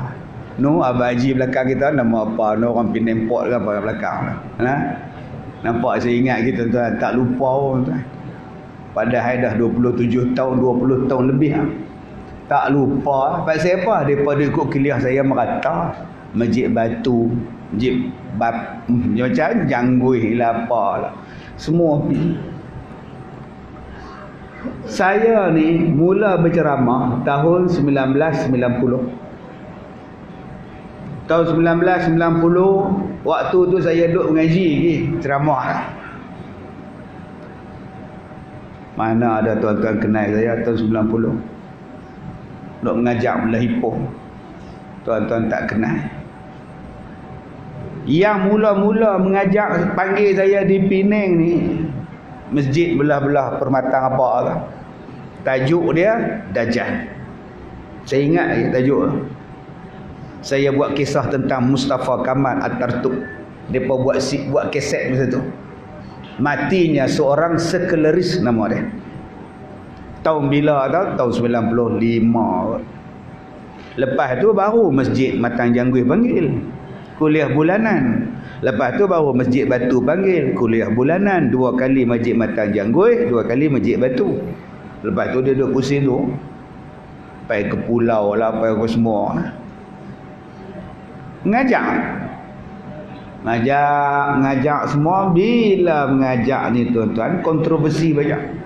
No, Abang Haji belakang kita nama apa? No, orang Penang Port ke apa belakang lah. Nah, nampak saya ingat kita tuan, tak lupa pun tuan. Padahal dah 27 tahun, 20 tahun lebih lah. Tak lupa. Pasal apa? Daripada ikut kuliah saya merata. Masjid Batu, Masjid macam Janggui lah apa lah. Semua pergi. Saya ni mula berceramah tahun 1990. Tahun 1990, waktu tu saya duduk mengaji lagi, ceramah lah. Mana ada tuan-tuan kenal saya tahun 90. Duduk mengajar belah Ipoh. Tuan-tuan tak kenal. Yang mula-mula mengajak panggil saya di Penang ni, masjid belah-belah permatang apa lah. Tajuk dia Dajjal. Saya ingat tajuk. Saya buat kisah tentang Mustafa Kamal Atatürk. Depa buat kaset masa tu. Matinya seorang sekularis nama dia. Tahun bila tau? Tahun 95. Lepas tu baru Masjid Matang Jangguih panggil kuliah bulanan. Lepas tu baru Masjid Batu panggil kuliah bulanan. 2 kali Masjid Matang Jangguih, 2 kali Masjid Batu. Lepas tu dia duduk pusing tu, pergi ke pulau lah, pergi ke semua. Ngajak semua. Bila mengajak ni tuan-tuan, kontroversi banyak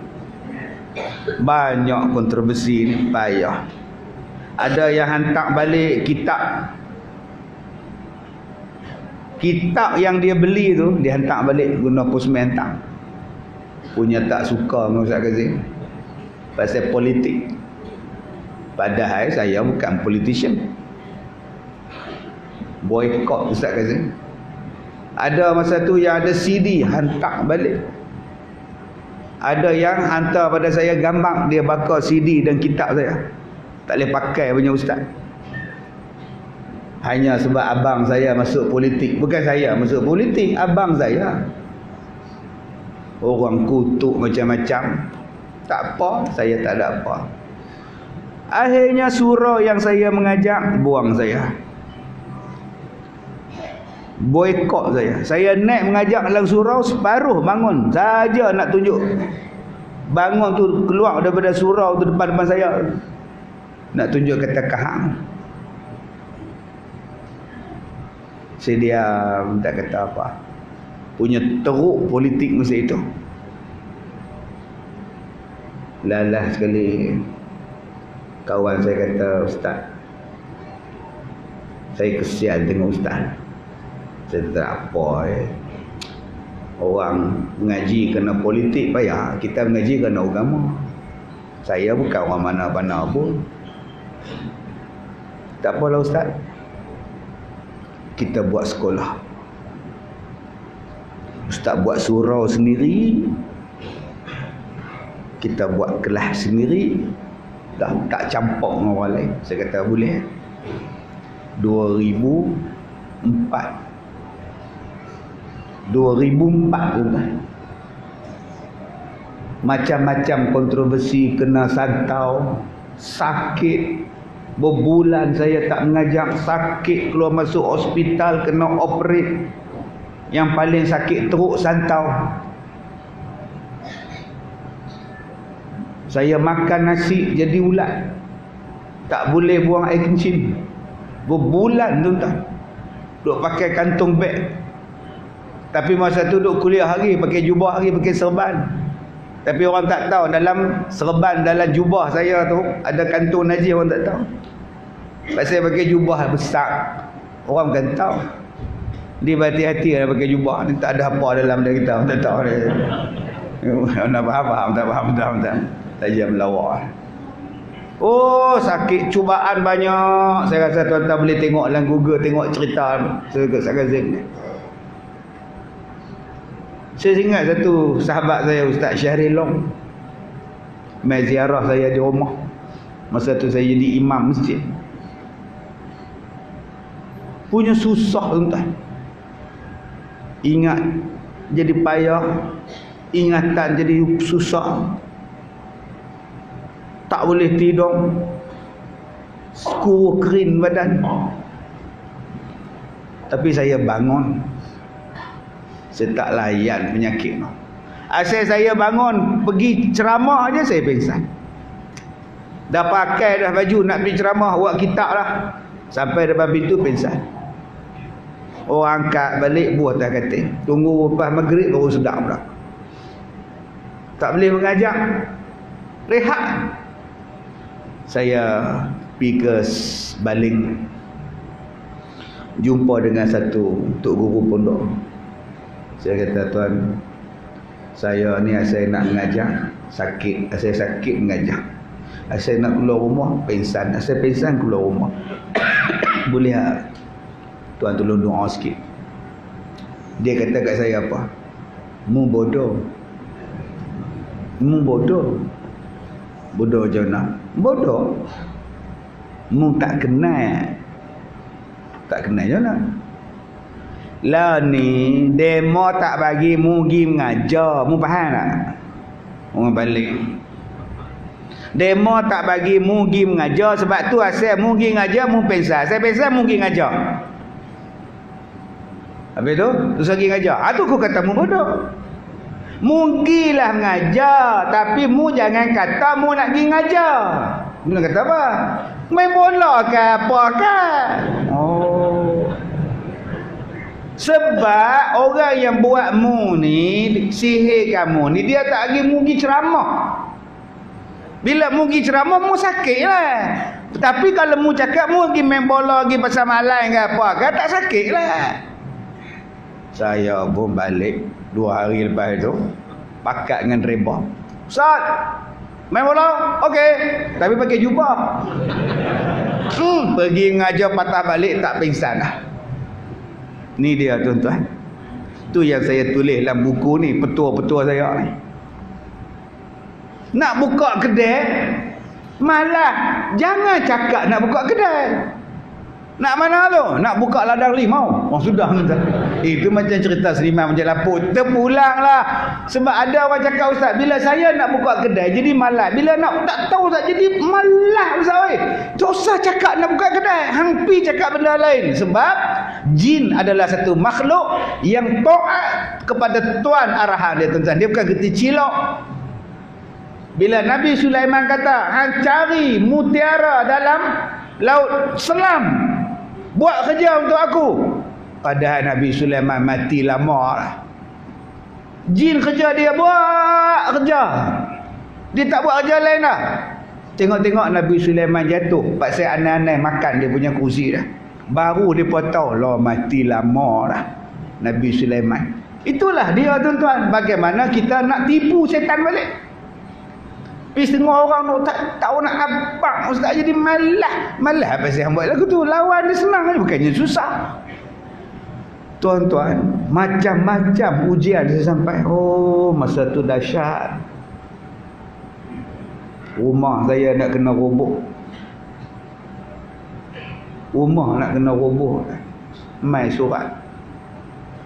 kontroversi ni, payah. Ada yang hantar balik kitab yang dia beli tu, dia hantar balik guna postman hantar. Punya tak suka dengan Ustaz Kazim pasal politik. Padahal saya bukan politician. Boykot Ustaz Kazim. Ada masa tu yang ada CD hantar balik. Ada yang hantar pada saya gambar dia bakar CD dan kitab saya. Tak boleh pakai punya ustaz. Hanya sebab abang saya masuk politik. Bukan saya masuk politik, abang saya. Orang kutuk macam-macam. Tak apa, saya tak ada apa. Akhirnya surau yang saya mengajak, buang saya. Boykot saya. Saya naik mengajak dalam surau, separuh bangun. Saja nak tunjuk. Bangun tu keluar daripada surau tu depan-depan saya. Nak tunjuk kata kahang. Saya diam, tak kata apa. Punya teruk politik masa itu. Lalah sekali kawan saya kata, Ustaz, saya kesian tengok Ustaz. Saya tak apa orang mengaji kena politik payah, kita mengaji kena agama. Saya bukan orang mana-mana pun. Tak apalah Ustaz, kita buat sekolah. Ustaz buat surau sendiri, kita buat kelas sendiri, dah tak campur dengan orang lain. Saya kata boleh. 2004 tuan. Macam-macam kontroversi, kena santau, sakit, berbulan saya tak mengajak, sakit, keluar masuk hospital, kena operate. Yang paling sakit teruk santau. Saya makan nasi jadi ulat, tak boleh buang air kencing. Berbulan tuan-tuan, duk pakai kantung beg. Tapi masa tu duk kuliah hari, pakai jubah hari, pakai serban. Tapi orang tak tahu dalam serban, dalam jubah saya tu ada kantung najis, orang tak tahu. Pasal pakai jubah besar, orang bukan tahu. Dia berhati-hati lah pakai jubah ni, tak ada apa dalam dia, kita orang tak tahu dia. Nak faham, tak faham. Saja melawak. Oh, sakit, cubaan banyak. Saya rasa tuan-tuan boleh tengok dalam Google, tengok cerita Ustaz Kazim ni. Saya ingat satu sahabat saya, Ustaz Syahril Long, mai ziarah saya di rumah. Masa tu saya jadi imam masjid. Punya susah tuan-tuan. Ingat jadi payah, ingatan jadi susah. Tak boleh tidur, skuru kering badan. Tapi saya bangun, saya tak layan penyakit tu. Asal saya bangun pergi ceramah aja saya pingsan. Dah pakai dah baju nak pergi ceramah, buat kitab lah, sampai depan pintu pingsan. Orang angkat balik buah atas katil. Tunggu lepas maghrib baru sedap pula. Tak boleh mengajak, rehat. Saya pergi ke Baling, jumpa dengan satu tok guru pondok. Saya kata, tuan, saya ni saya nak mengajar, sakit, saya sakit mengajar. Saya nak keluar rumah, pingsan. Saya pingsan keluar rumah. Boleh tak tuan tolong doa sikit? Dia kata kat saya apa? Mu bodoh. Mu bodoh. Bodoh je nak. Bodoh. Mu tak kenal. Tak kenal je nak. Lah ni demo tak bagi mu pergi mengajar. Mu faham tak? Orang balik. Demo tak bagi mu pergi mengajar. Sebab tu asal mu pergi mengajar mu pensal. Saya pensal mu pergi mengajar. Habis tu terus pergi mengajar. Tu aku kata mu bodoh. Mu pergilah mengajar, tapi mu jangan kata mu nak pergi mengajar. Mu nak kata apa? Main bola ke apa ke? Oh. Sebab orang yang buat mu ni, sihir kamu ni, dia tak lagi mu pergi ceramah. Bila mu pergi ceramah, mu sakit lah. Tapi kalau mu cakap mu pergi main bola, pergi pasar malam ke apa ke, tak sakit lah. Saya pun balik 2 hari lepas tu, pakat dengan reba. Ustaz, main bola? Okey. Tapi pakai jubah. Pergi ngajar patah balik tak pingsan lah. Ni dia tuan-tuan. Tu yang saya tulis dalam buku ni, petua-petua saya ni. Nak buka kedai, malah jangan cakap nak buka kedai. Nak mana tu? Nak buka ladang limau. Oh sudah. Itu macam cerita Seriman Majak Laput. Terpulanglah. Sebab ada orang cakap, Ustaz, bila saya nak buka kedai jadi malas. Bila nak tak tahu Ustaz jadi malas Ustaz. Tak usah cakap nak buka kedai. Hang pi cakap benda lain. Sebab jin adalah satu makhluk yang taat kepada tuan arahan dia, tuan-tuan. Dia bukan kerti cilok. Bila Nabi Sulaiman kata, hang cari mutiara dalam laut selam, buat kerja untuk aku. Padahal Nabi Sulaiman mati lama lah. Jin kerja dia buat kerja. Dia tak buat kerja lain dah. Tengok-tengok Nabi Sulaiman jatuh. Pasal aneh-aneh makan dia punya kursi dah. Baru dia pun tahu lah mati lama dah Nabi Sulaiman. Itulah dia tuan-tuan. Bagaimana kita nak tipu setan balik. Tapi setengah orang tak tahu nak abang Ustaz jadi malah. Malah apa saya buat lagu tu? Lawan dia senang aja, bukannya susah. Tuan-tuan, macam-macam ujian saya sampai. Oh, masa tu dahsyat. Rumah saya nak kena roboh. Rumah nak kena roboh. Mai surat.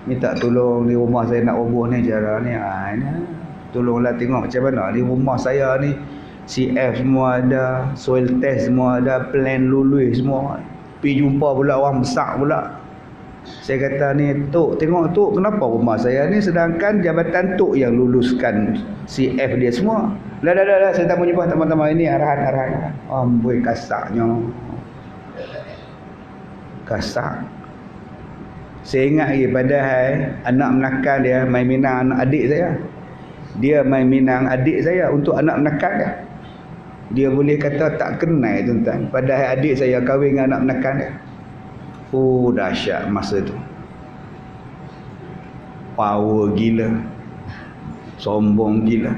Minta tolong di rumah saya nak roboh ni cara ni. Tolonglah tengok macam mana. Di rumah saya ni CF semua ada, soil test semua ada, plan lulus semua. Pergi jumpa pula orang besar pula. Saya kata ni, Tok, tengok Tok, kenapa rumah saya ni sedangkan jabatan Tok yang luluskan CF dia semua. Dah, saya tak mau jumpa teman-teman ini arahan-arahan. Amboi kasarnya. Kasar. Saya ingat lagi padahal anak menakan dia main minang anak adik saya. Dia main minang adik saya untuk anak menakan dia. Dia boleh kata tak kenal tuan-tuan. Padahal adik saya kahwin dengan anak menakan dia. Oh dahsyat masa tu. Power gila. Sombong gila.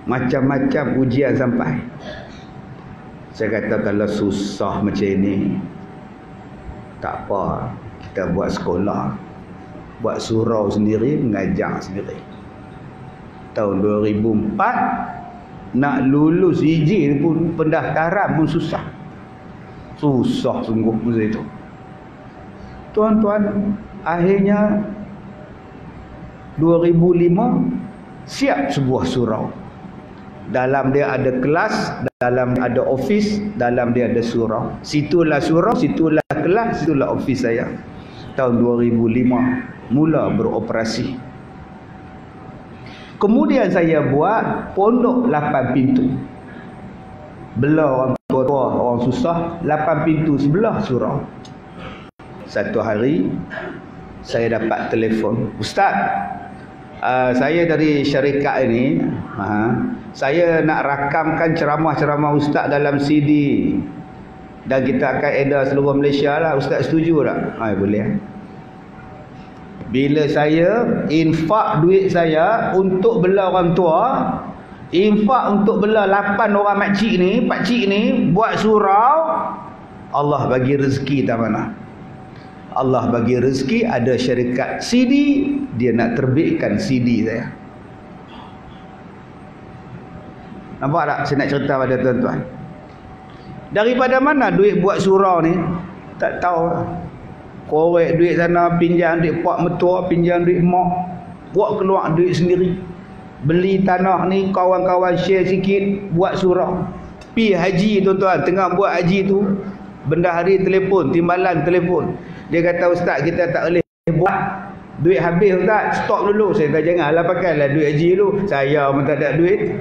Macam-macam ujian sampai. Saya kata kalau susah macam ini, tak apa. Kita buat sekolah. Buat surau sendiri, mengajar sendiri. Tahun 2004 nak lulus izin pun, pendaftaran pun susah. Susah sungguh masa itu. Tuan-tuan, akhirnya 2005 siap sebuah surau. Dalam dia ada kelas, dalam dia ada office, dalam dia ada surau. Situlah surau, situlah kelas, situlah office saya. Tahun 2005 mula beroperasi. Kemudian saya buat pondok 8 pintu. Belah orang tua-tua, orang susah, 8 pintu sebelah surau. Satu hari saya dapat telefon, Ustaz, saya dari syarikat ini, saya nak rakamkan ceramah-ceramah Ustaz dalam CD dan kita akan edar seluruh Malaysia lah. Ustaz setuju tak? Boleh. Bila saya infak duit saya untuk bela orang tua, infak untuk bela 8 orang makcik ni, pakcik ni, buat surau, Allah bagi rezeki tak mana. Allah bagi rezeki, ada syarikat CD, dia nak terbitkan CD saya. Nampak tak? Saya nak cerita pada tuan-tuan. Daripada mana duit buat surau ni? Tak tahu. korek duit sana, pinjam duit pak mertua, pinjam duit mak, buat keluar duit sendiri. Beli tanah ni, kawan-kawan share sikit, buat surau. Pi haji tuan-tuan, tengah buat haji tu, bendahari telefon, timbalan telefon. Dia kata, ustaz kita tak boleh buat. Duit habis ustaz, stop dulu. Saya kata janganlah pakailah duit haji dulu. Saya pun tak ada duit.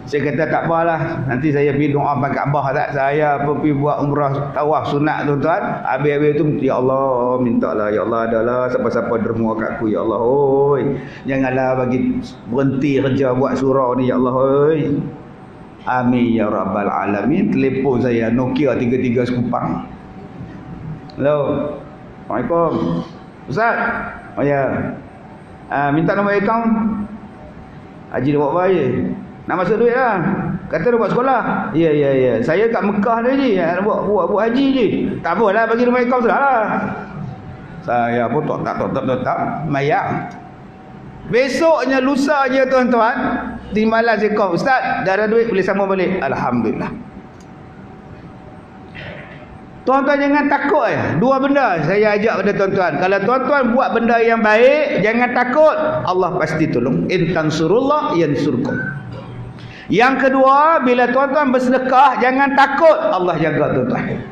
Saya kata tak apalah, nanti saya pergi doa pada Kaabah tak. Saya pun pergi buat umrah tawaf sunat tuan-tuan. Habis-habis tu ya Allah, mintalah ya Allah, adalah siapa-siapa derma kat aku ya Allah. Oi, janganlah bagi berhenti kerja buat surau ni ya Allah. Oi. Amin ya rabbal alamin. Telefon saya Nokia 33 sekupang. Hello. Assalamualaikum. Ustaz. Oh ya. Minta nombor akaun. Haji dia buat apa je? Nak masuk duit lah. Kata dia buat sekolah. Ya. Saya kat Mekah ni je. Buat haji je. Tak apalah, bagi nombor akaun sudah lah. Saya pun tak mayang. Besoknya, lusanya tuan-tuan, timbalan saya call, ustaz, dah ada duit, boleh sambung balik. Alhamdulillah. Tuan-tuan jangan takut ya. Dua benda saya ajak pada tuan-tuan. Kalau tuan-tuan buat benda yang baik, jangan takut. Allah pasti tolong. In tansurullah yansurkum. Yang kedua, bila tuan-tuan bersedekah, jangan takut. Allah jaga tuan-tuan.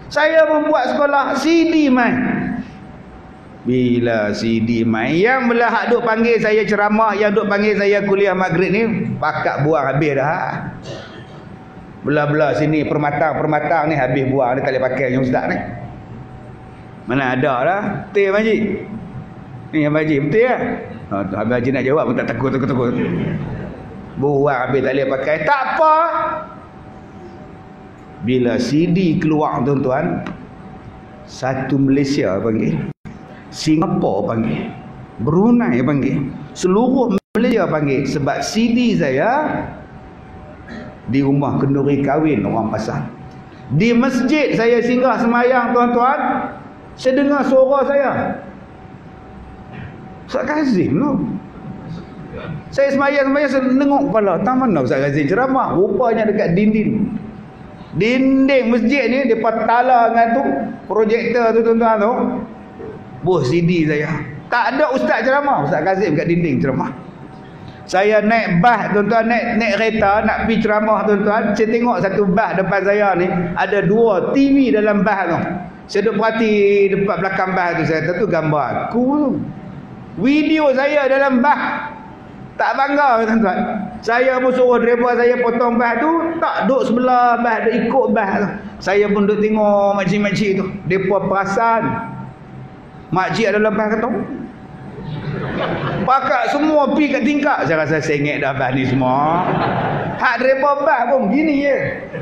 Saya membuat sekolah CD main. Bila CD main, yang belah duk panggil saya ceramah, yang duk panggil saya kuliah maghrib ni, pakat buang habis dah. Belah-belah sini permatang ni habis buang, dia tak boleh pakai yang ustaz ni. Mana ada lah. Betul Abang Haji? Ni Abang Haji, betul lah. Abang Haji nak jawab pun tak takut. Buang habis tak boleh pakai. Tak apa. Bila CD keluar tuan-tuan, satu Malaysia panggil, Singapura panggil, Brunei panggil, seluruh Malaysia panggil. Sebab CD saya di rumah kenduri kahwin orang pasal. Di masjid saya singgah semayang tuan-tuan, saya dengar suara saya. Ustaz Kazim tu. Saya semayang saya tengok kepala, tak mana Ustaz Kazim ceramah. Rupanya dekat dinding masjid ni, depa tala dengan tu projektor tu tuan-tuan tu, buah CD saya. Tak ada ustaz ceramah, Ustaz Kazim kat dinding ceramah. Saya naik bas tuan-tuan, naik kereta nak pergi ceramah tuan-tuan. Saya tengok satu bas depan saya ni, ada dua TV dalam bas tu. Saya duduk perhati depan belakang bas tu, saya tahu tu gambar aku tu. Video saya dalam bas. Tak bangga tuan-tuan. Saya pun suruh driver saya potong bas tu, tak duduk sebelah bas, dia ikut bas tu. Saya pun duduk tengok makcik-makcik tu. Depa perasan makcik ada dalam bas kata, pakat semua pergi kat tingkap. Saya rasa sengit dah bas ni semua. Hak driver bas pun gini je.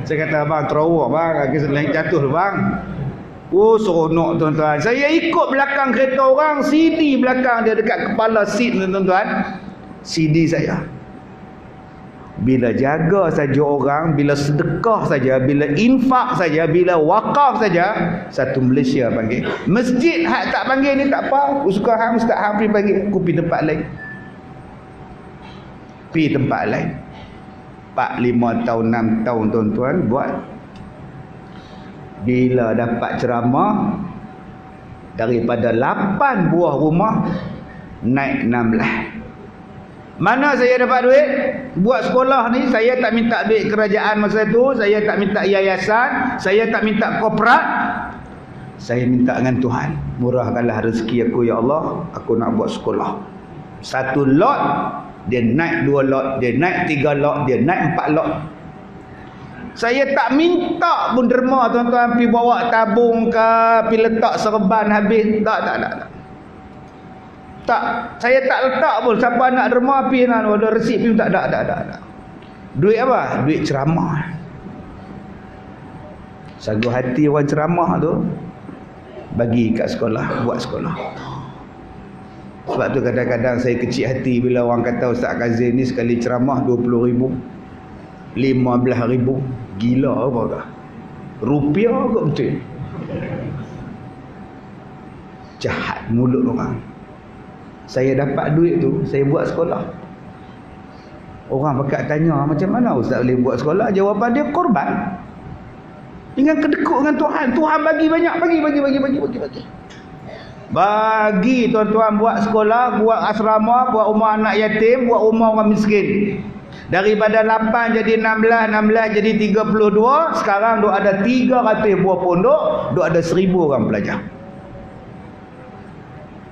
Saya kata, abang terawak bang, aku sedang jatuh bang. Oh seronok tuan-tuan. Saya ikut belakang kereta orang, CD belakang dia dekat kepala seat tuan-tuan. CD saya. Bila jaga saja orang, bila sedekah saja, bila infak saja, bila wakaf saja, satu Malaysia panggil. Masjid hak tak panggil ni tak apa. Suka hang ustaz hang pergi panggil, aku pergi tempat lain. Pergi tempat lain. 4, 5 tahun, 6 tahun tuan-tuan buat. Bila dapat ceramah, daripada 8 buah rumah naik 16. Mana saya dapat duit? Buat sekolah ni saya tak minta duit kerajaan masa tu, saya tak minta yayasan, saya tak minta korporat. Saya minta dengan Tuhan, murahkanlah rezeki aku ya Allah, aku nak buat sekolah. Satu lot dia naik 2 lot, dia naik 3 lot, dia naik 4 lot. Saya tak minta pun derma tuan-tuan, pergi bawa tabung ke, pergi letak serban habis. Tak. Tak, saya tak letak pun. Siapa nak derma pergi nak ada resip pergi, tak ada. Duit apa? Duit ceramah. Sagu hati orang ceramah tu bagi kat sekolah, buat sekolah. Sebab tu kadang-kadang saya kecil hati bila orang kata Ustaz Kazim ni sekali ceramah 20,000, 15,000. Gila apa kah? Rupiah kot betul. Jahat mulut orang. Saya dapat duit tu, saya buat sekolah. Orang pakat tanya, macam mana Ustaz boleh buat sekolah? Jawapan dia, korban. Dengan kedekut dengan Tuhan. Tuhan bagi banyak, bagi. Bagi tuan-tuan, buat sekolah, buat asrama, buat rumah anak yatim, buat rumah orang miskin. Daripada 8 jadi 16, 16 jadi 32, sekarang duk ada 300 buah pondok, duk ada 1000 orang pelajar.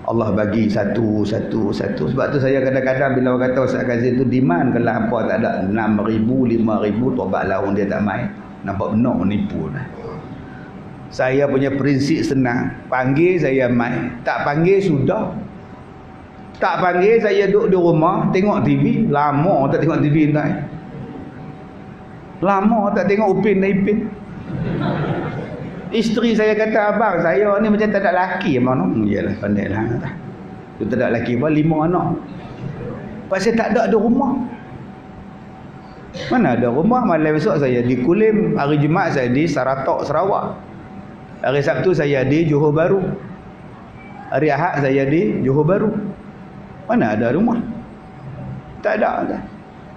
Allah bagi satu. Sebab tu saya kadang-kadang bila orang kata Ustaz Kazim tu demand, kalau apa tak ada 6,000, 5,000, tobat lahun dia tak main. Nampak benar menipu dah. Saya punya prinsip senang. Panggil saya main, tak panggil sudah. Tak panggil saya duduk di rumah tengok TV. Lama tak tengok TV entah. Lama tak tengok Upin dan Ipin. Isteri saya kata, abang saya ni macam tak ada laki. Abang no, iyalah pandai lah. Tu tak ada laki apa 5 anak. Pasal tak ada rumah. Mana ada rumah. Malam besok saya di Kulim, hari Jumaat saya di Saratok, Sarawak. Hari Sabtu saya di Johor Bahru. Hari Ahad saya di Johor Bahru. Mana ada rumah? Tak ada.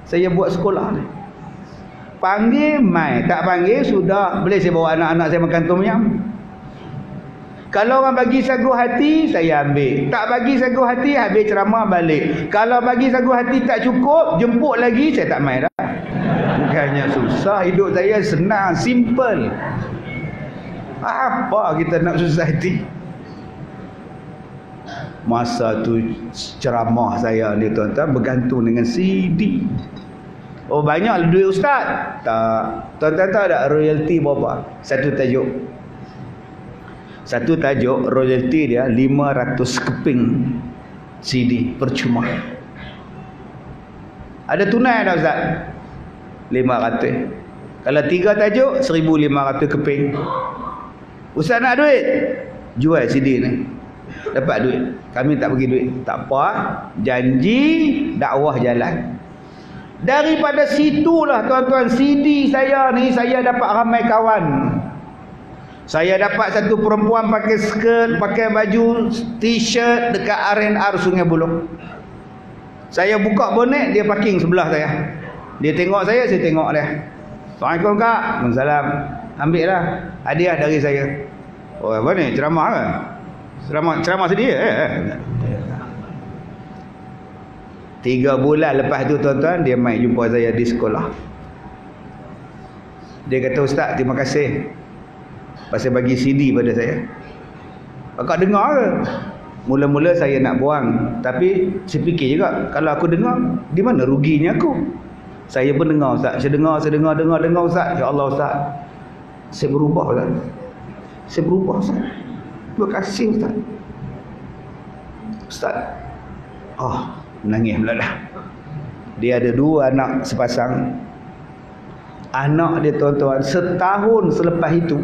Saya buat sekolah ni. Panggil mai, tak panggil sudah. Boleh saya bawa anak-anak saya makan tom yum. Kalau orang bagi sagu hati, saya ambil. Tak bagi sagu hati, habis ceramah balik. Kalau bagi sagu hati tak cukup, jemput lagi, saya tak mai dah. Bukannya susah, hidup saya senang, simple. Apa kita nak susah hati? Masa tu ceramah saya ni tuan-tuan bergantung dengan CD. Oh, banyak duit ustaz? Tak. Tuan-tuan tahu tak royalty berapa? Satu tajuk royalty dia 500 keping CD percuma. Ada tunai tak ustaz? 500. Kalau 3 tajuk 1,500 keping. Ustaz nak duit? Jual CD ni. Dapat duit. Kami tak bagi duit. Tak apa. Janji dakwah jalan. Daripada situlah tuan-tuan, CD saya ni saya dapat ramai kawan. Saya dapat satu perempuan pakai skirt, pakai baju t-shirt dekat R&R Sungai Buloh. Saya buka bonet, dia parking sebelah saya. Dia tengok saya tengok dia. Assalamualaikum kak. Waalaikumsalam. Ambil lah hadiah dari saya. Oh, apa ni? Ceramah ke? Ceramah sedih 3 bulan lepas tu tuan-tuan, dia mai jumpa saya di sekolah. Dia kata, ustaz terima kasih pasal bagi CD pada saya. Kakak dengar ke? Mula-mula saya nak buang, tapi saya fikir juga, kalau aku dengar, di mana ruginya aku? Saya pun dengar ustaz. Saya dengar ustaz. Ya Allah ustaz, saya berubah ustaz. Terima kasih ustaz. Ustaz, menangis pula dah. Dia ada 2 anak sepasang. Anak dia tuan-tuan, setahun selepas itu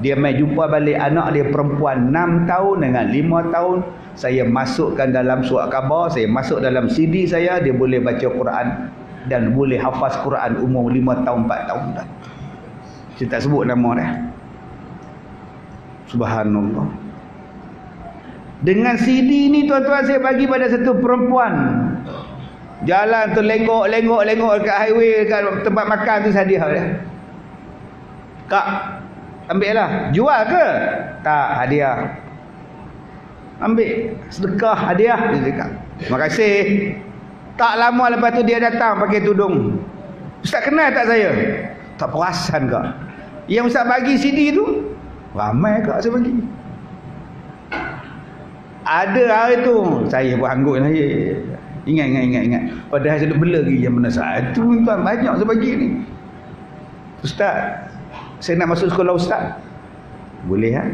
dia mai jumpa balik anak dia perempuan 6 tahun dengan 5 tahun. Saya masukkan dalam surat khabar, saya masuk dalam CD saya, dia boleh baca Quran dan boleh hafaz Quran umur 5 tahun 4 tahun dah. Saya tak sebut nama dia. Subhanallah. Dengan CD ni tuan-tuan, saya bagi pada satu perempuan. Jalan tu lengok dekat highway, dekat tempat makan tu hadiah dia. Kak, ambil lah. Jual ke? Tak, hadiah. Ambil. Sedekah, hadiah. Dia cakap, terima kasih. Tak lama lepas tu dia datang pakai tudung. Ustaz kenal tak saya? Tak perasan kak. Yang ustaz bagi CD tu, ramai kak saya bagi. Ada hari tu saya pun anggut lah. Ingat. Padahal saya bela lagi yang mana satu tuan, banyak saya bagi ni. Ustaz, saya nak masuk sekolah ustaz. Boleh ha?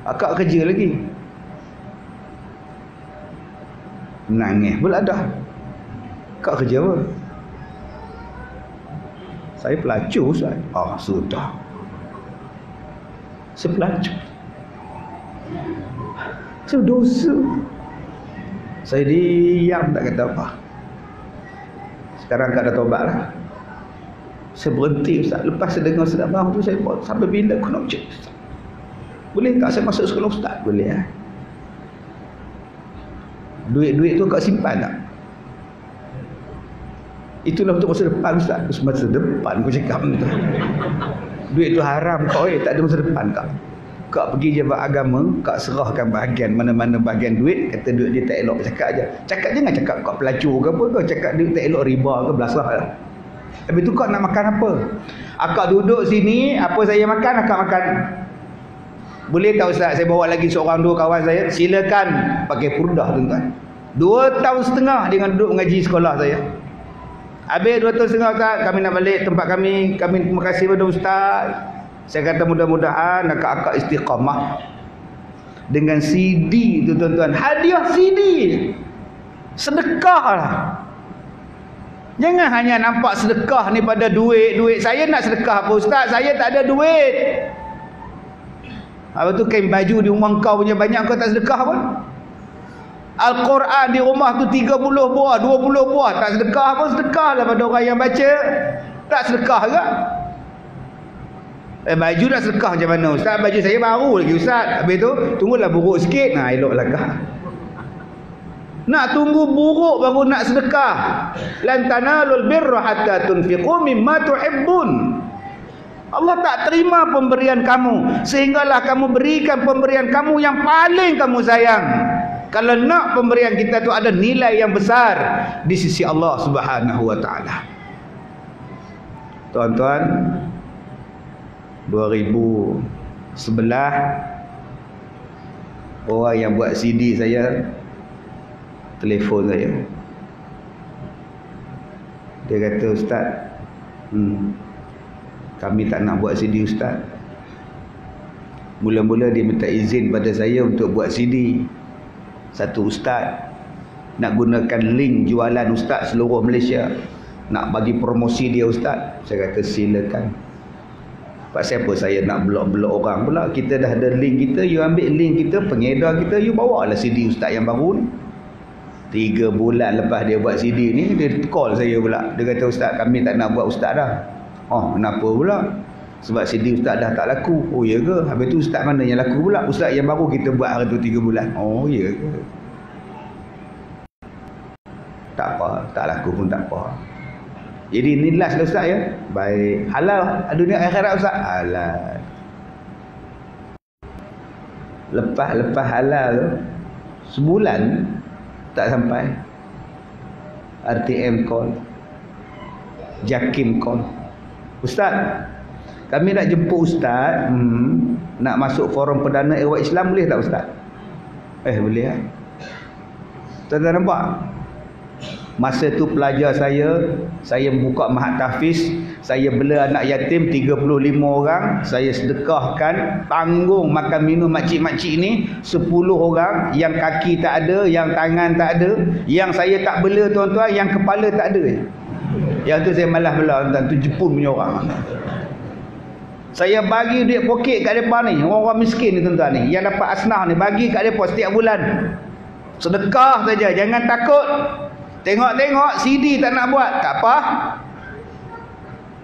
Akak kerja lagi. Nangis pula dah. Kak kerja apa? Saya pelacur ustaz. Sudah. Saya pelacur. Saya dosa. Saya diam tak kata apa. Sekarang kak dah tobat lah. Saya berhenti ustaz. Lepas saya dengar sedap tu, saya buat sampai bila aku nak cek ustaz. Boleh tak saya masuk sekolah ustaz? Boleh lah. Duit-duit tu kak simpan tak? Itulah untuk masa depan ustaz. Masa depan aku cakap tu. Duit tu haram kau, tak ada masa depan kau. Kau pergi jabat agama, kau serahkan bahagian mana-mana bahagian duit, kata duit dia tak elok, cakap aja. Cakap jangan cakap kau pelacur ke apa, kau cakap duit tak elok riba ke belasah lah. Habis tu kau nak makan apa? Akak duduk sini, apa saya makan, akak makan. Boleh tak Ustaz, saya bawa lagi seorang dua kawan saya, silakan pakai purdah tuan-tuan. 2 tahun setengah dengan duduk mengaji sekolah saya. Habis 2 tahun setengah Ustaz, kami nak balik tempat kami terima kasih pada Ustaz. Saya kata mudah-mudahan akak-akak istiqamah. Dengan CD tu tuan-tuan, hadiah CD. Sedekah lah. Jangan hanya nampak sedekah ni pada duit. Saya nak sedekah apa Ustaz? Saya tak ada duit. Apa tu kain baju di rumah kau punya banyak, kau tak sedekah pun? Al-Quran di rumah tu 30 buah, 20 buah, tak sedekah pun? Sedekah lah pada orang yang baca. Tak sedekah ke? Baju nak sedekah macam mana Ustaz? Baju saya baru lagi Ustaz. Habis tu tunggulah buruk sikit. Nah, eloklah kah. Nak tunggu buruk baru nak sedekah. Lan tanalul birra hatta tunfiqu mimma tuhibbun. Allah tak terima pemberian kamu sehinggalah kamu berikan pemberian kamu yang paling kamu sayang. Kalau nak pemberian kita tu ada nilai yang besar di sisi Allah Subhanahu wa taala. Tuan-tuan, 2011 orang yang buat CD saya telefon saya. Dia kata, Ustaz, kami tak nak buat CD Ustaz. Mula-mula dia minta izin pada saya untuk buat CD. Satu Ustaz nak gunakan link jualan Ustaz seluruh Malaysia, nak bagi promosi dia Ustaz. Saya kata silakan. Pasal apa saya nak blok-blok orang pula? Kita dah ada link kita, you ambil link kita, pengedar kita, you bawa lah CD Ustaz yang baru ni. 3 bulan lepas dia buat CD ni, dia call saya pula. Dia kata, Ustaz, kami tak nak buat Ustaz dah. Oh, kenapa pula? Sebab CD Ustaz dah tak laku. Oh, ya ke? Habis tu Ustaz mana yang laku pula? Ustaz yang baru kita buat hari tu 3 bulan. Oh, ya ke? Tak apa, tak laku pun tak apa. Jadi ni last lah Ustaz ya. Baik. Halal dunia akhirat Ustaz? Halal. Lepas halal sebulan tak sampai, RTM call, Jakim call, Ustaz, kami nak jemput Ustaz, nak masuk forum perdana Ehwal Islam, boleh tak Ustaz? Boleh lah. Tuan-tuan nampak? Masa tu pelajar saya buka mahat tahfiz, saya bela anak yatim 35 orang, saya sedekahkan, tanggung makan minum makcik-makcik ni 10 orang, yang kaki tak ada, yang tangan tak ada, yang saya tak bela tuan-tuan, yang kepala tak ada. Yang tu saya malas bela tuan-tuan, tu Jepun punya orang. Saya bagi duit poket kat depan ni, orang-orang miskin ni tuan-tuan ni, yang dapat asnah ni, bagi kat depan setiap bulan. Sedekah saja, jangan takut. Tengok-tengok CD tak nak buat, tak apa.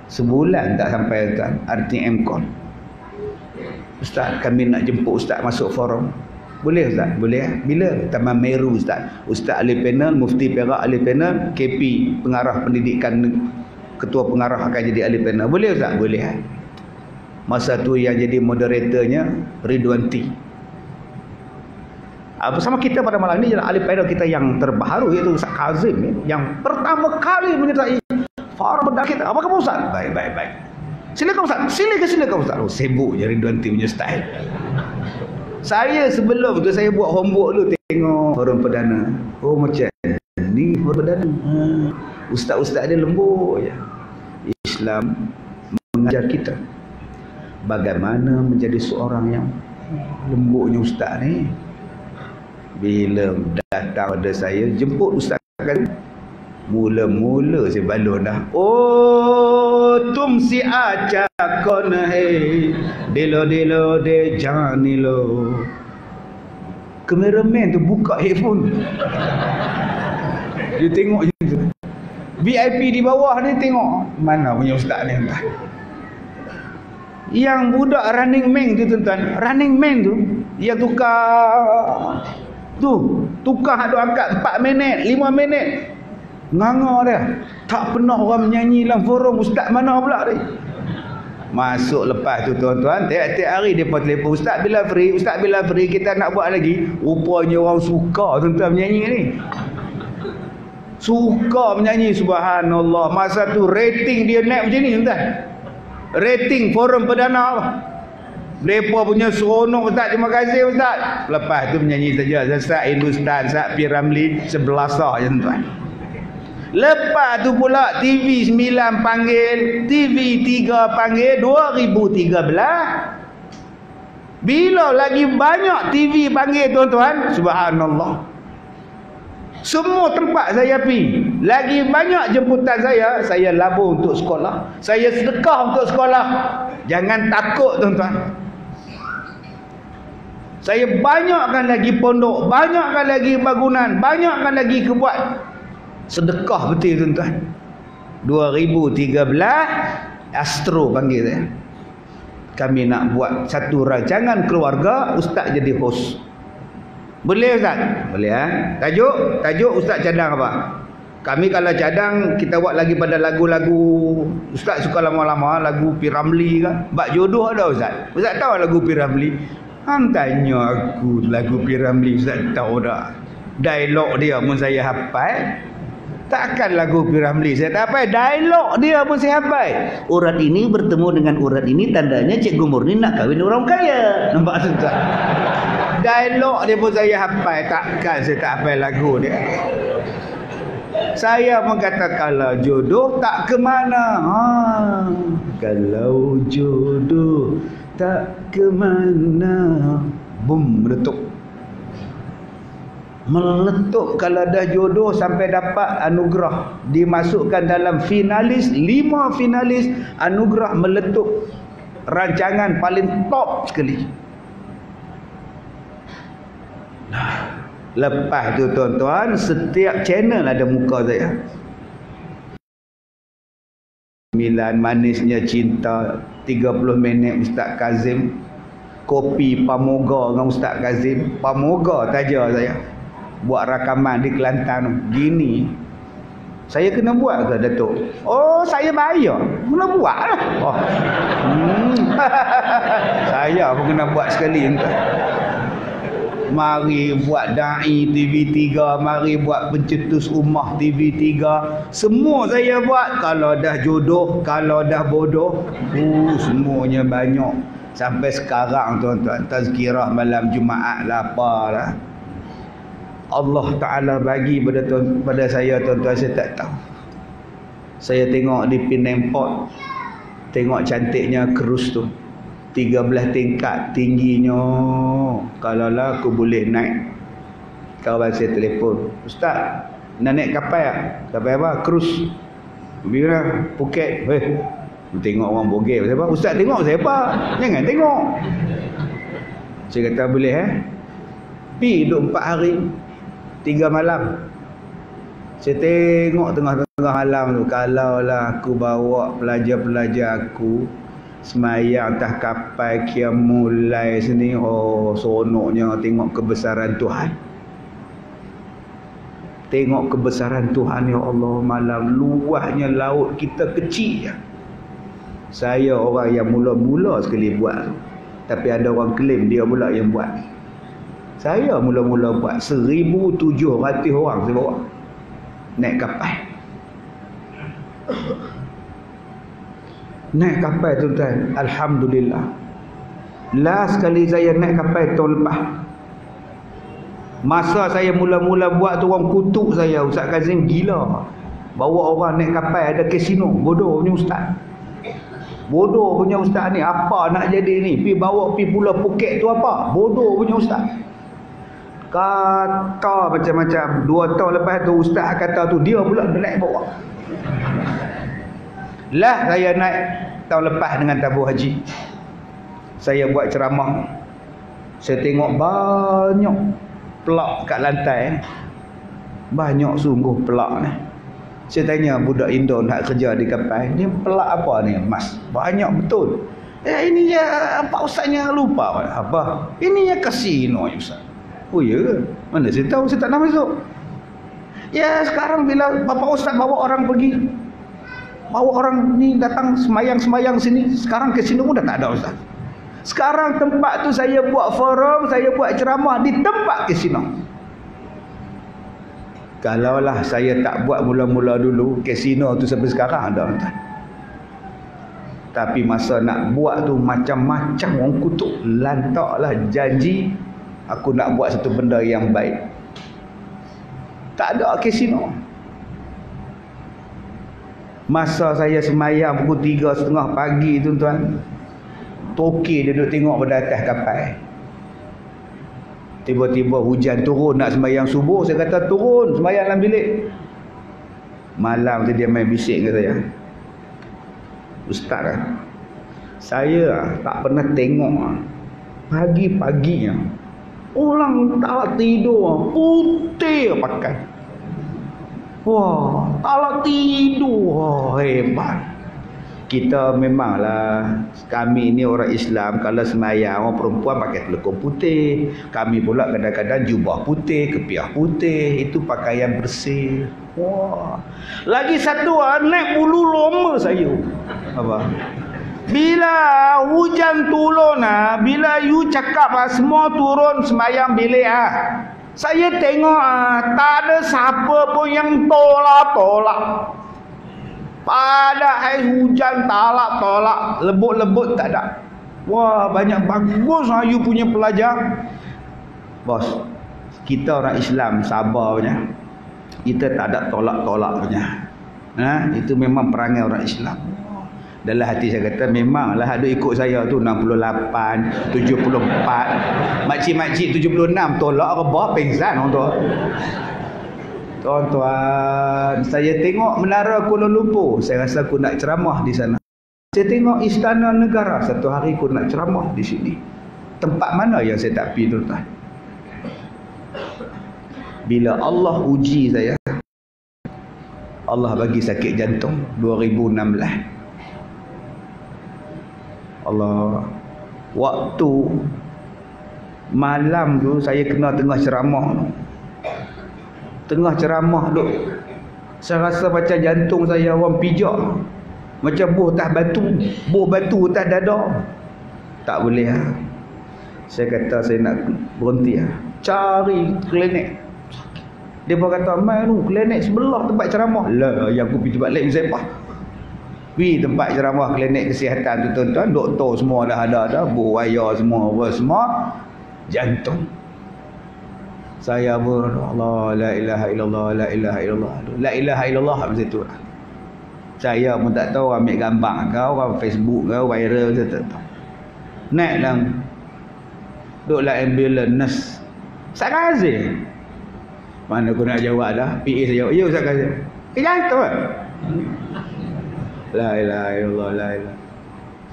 Sebulan tak sampai tuan, RTM call, Ustaz, kami nak jemput Ustaz masuk forum. Boleh Ustaz? Boleh. Bila? Taman Meru Ustaz. Ustaz ahli panel, Mufti Perak ahli panel, KP pengarah pendidikan, ketua pengarah akan jadi ahli panel. Boleh Ustaz? Boleh. Masa tu yang jadi moderatornya Ridwan T. Bersama kita pada malam ini adalah ahli panel kita yang terbaru, iaitu Ustaz Kazim, yang pertama kali menyertai forum perdana kita. Apa khabar Ustaz? Baik. Silakan Ustaz. Silakan Ustaz. Oh, sibuk je Ridwan T punya style. Saya sebelum tu saya buat homework dulu, tengok forum perdana. Oh, macam ni forum perdana. Ustaz-ustaz dia lembut je. Islam mengajar kita bagaimana menjadi seorang yang lembutnya ustaz ni. Bila datang pada saya, jemput ustaz kan, mula-mula saya balon dah. Oh, tum si acha kon hai, dilo de janilo. Kameraman tu buka headphone. Dia tengok je tu. VIP di bawah ni tengok, mana punya ustaz ni entah. Yang budak Running Man tu tuan-tuan, Running Man tu yang tukar hak angkat 4 minit, 5 minit. Nganga dia. Tak pernah orang menyanyi dalam forum, ustaz mana pula dia. Masuk lepas tu tuan-tuan, tiap-tiap hari dia pun telefon, Ustaz bila free, Ustaz bila free, kita nak buat lagi. Rupanya orang suka tuan-tuan menyanyi ni. Suka menyanyi, subhanallah. Masa tu rating dia naik macam ni tuan-tuan. Rating forum perdana apa? Mereka punya seronok, Ustaz, terima kasih Ustaz. Lepas tu menyanyi saja, Ustaz Hindustan, Ustaz P. Ramlee, 11 je tuan-tuan. Lepas tu pula TV 9 panggil, TV 3 panggil 2013. Bila lagi banyak TV panggil tuan-tuan, subhanallah. Semua tempat saya pergi, lagi banyak jemputan saya labur untuk sekolah, saya sedekah untuk sekolah. Jangan takut tuan-tuan. Saya banyakkan lagi pondok, banyakkan lagi bangunan, banyakkan lagi kebuat. Sedekah betul tuan-tuan. 2013 Astro panggil saya. Kami nak buat satu rancangan keluarga, Ustaz jadi host. Boleh Ustaz? Boleh Tajuk Ustaz cadang apa? Kami kalau cadang kita buat lagi pada lagu-lagu Ustaz suka lama-lama, lagu P. Ramlee kan. Bak jodoh ada Ustaz. Ustaz tahu lagu P. Ramlee? Hang tanya aku lagu P. Ramlee, Ustaz tahu tak? Dialog dia pun saya hafal. Takkan lagu P. Ramlee saya tak hafal, dialog dia pun saya hafal. Urat ini bertemu dengan urat ini, tandanya Cikgu Murni nak kahwin orang kaya. Nampak tak? Dialog dia pun saya hafal. Takkan saya tak hafal lagu dia. Saya pun kata kalau jodoh tak ke mana. Kalau jodoh tak ke mana. Bum, meletup. Meletup kalau dah jodoh sampai dapat anugerah, dimasukkan dalam finalis, 5 finalis anugerah meletup, rancangan paling top sekali. Lepas tu tuan-tuan, setiap channel ada muka saya. 9 manisnya cinta, 30 minit Ustaz Kazim, kopi Pamoga dengan Ustaz Kazim. Pamoga taja saya buat rakaman di Kelantan gini. Saya kena buat ke Datuk? Oh, saya bayar. Kena buat lah. Oh. Saya pun kena buat sekali entah. Mari buat Da'i TV3, mari buat Pencetus Ummah TV3. Semua saya buat. Kalau dah jodoh, kalau dah bodoh, semuanya banyak. Sampai sekarang tuan-tuan, tazkirah malam Jumaat lah apalah. Allah Ta'ala bagi pada saya tuan-tuan, saya tak tahu. Saya tengok di Penang Port, tengok cantiknya krus tu, 13 tingkat tingginya. Kalaulah aku boleh naik, kawan saya telefon, Ustaz nak naik kapal tak? Kapal apa? Krus. Bila Phuket. Tengok orang bogel siapa? Ustaz tengok siapa? Jangan tengok. Saya kata boleh Pi duduk 4 hari 3 malam. Saya tengok tengah-tengah malam tu, kalaulah aku bawa pelajar-pelajar aku semayang atas kapal Qiyamul sini, seronoknya tengok kebesaran Tuhan. Tengok kebesaran Tuhan, ya Allah, malam luahnya laut kita kecil. Saya orang yang mula-mula sekali buat, tapi ada orang klaim dia pula yang buat. Saya mula-mula buat 1,700 orang saya bawa naik kapal. Naik kapal tuan-tuan, alhamdulillah. Last sekali saya naik kapal tahun lepas. Masa saya mula-mula buat tu orang kutuk saya, Ustaz Kazim gila. Bawa orang naik kapal ada kasino. Bodoh punya ustaz. Bodoh punya ustaz ni, apa nak jadi ni? Bawa pulau Phuket tu apa? Bodoh punya ustaz. Kata macam-macam. 2 tahun lepas tu ustaz kata tu dia pula naik bawa. Lah saya naik tahun lepas dengan tabung haji. Saya buat ceramah. Saya tengok banyak pelak kat lantai. Banyak sungguh pelak ni. Saya tanya budak Indo nak kerja di kapal, ni pelak apa ni mas? Banyak betul. Ini je apa ustaznya lupa apa? Ini je kasino ustaz. Oh ya ke? Mana saya tahu, saya tak nak masuk. Ya sekarang bila bapak ustaz bawa orang pergi, Bawa orang ni datang semayang-semayang sini. Sekarang kasino pun dah tak ada ustaz. Sekarang tempat tu saya buat forum, saya buat ceramah di tempat kasino. Kalaulah saya tak buat mula-mula dulu, kasino tu sampai sekarang ada ustaz. Tapi masa nak buat tu macam-macam orang kutuk, lantaklah janji aku nak buat satu benda yang baik. Tak ada kasino. Masa saya semayang pukul 3:30 pagi tu tuan, toki dia duduk tengok pada atas kapal. Tiba-tiba hujan turun nak semayang subuh. Saya kata turun semayang dalam bilik. Malam tu dia main bisik ke saya, ustaz, saya tak pernah tengok pagi-paginya orang tak tidur putih pakai. Wah, tak tidur. Wah, hebat. Kita memanglah, kami ni orang Islam, kalau semayang orang perempuan pakai telekung putih, kami pula kadang-kadang jubah putih, kepiah putih, itu pakaian bersih. Wah, lagi satu naik bulu loma saya. Apa? Bila hujan turun bila you cakap semua turun semayang bilik saya tengok tak ada siapa pun yang tolak. Pada air hujan tolak, lebut-lebut tak ada. Wah, banyak bagus you punya pelajar. Bos, kita orang Islam sabar punya. Kita tak ada tolak-tolak punya. Itu memang perangai orang Islam. Dalam hati saya kata memanglah ada ikut saya tu 68, 74, makcik-makcik 76 tolak rebah pengsan orang tu. Tuan-tuan, saya tengok Menara Kuala Lumpur, saya rasa aku nak ceramah di sana. Saya tengok Istana Negara, satu hari aku nak ceramah di sini. Tempat mana yang saya tak pergi tuan-tuan? Bila Allah uji saya, Allah bagi sakit jantung 2016. Allah, waktu malam tu saya kena tengah ceramah. Tengah ceramah duk, saya rasa macam jantung saya orang pijak, macam buh batu atas dada. Tak boleh saya kata saya nak berhenti cari klinik. Dia pun kata mai tu klinik sebelah tempat ceramah. Lah yang aku pergi tempat lain Zepah. Pergi tempat ceramah klinik kesihatan tu tuan-tuan, doktor semua dah ada, buh wayar semua, apa semua, jantung. Saya pun Allah, la ilaha illallah, la ilaha illallah, la ilaha illallah macam tu. Saya pun tak tahu ambil gambar kau, orang Facebook kau viral saya tak tahu. Naik dalam duduklah ambulans nurse. Ustaz Kazim. Mana aku nak jawab dah? PA saya jawab, ya Ustaz Kazim. Jantung la ilaha illallah, la ilaha.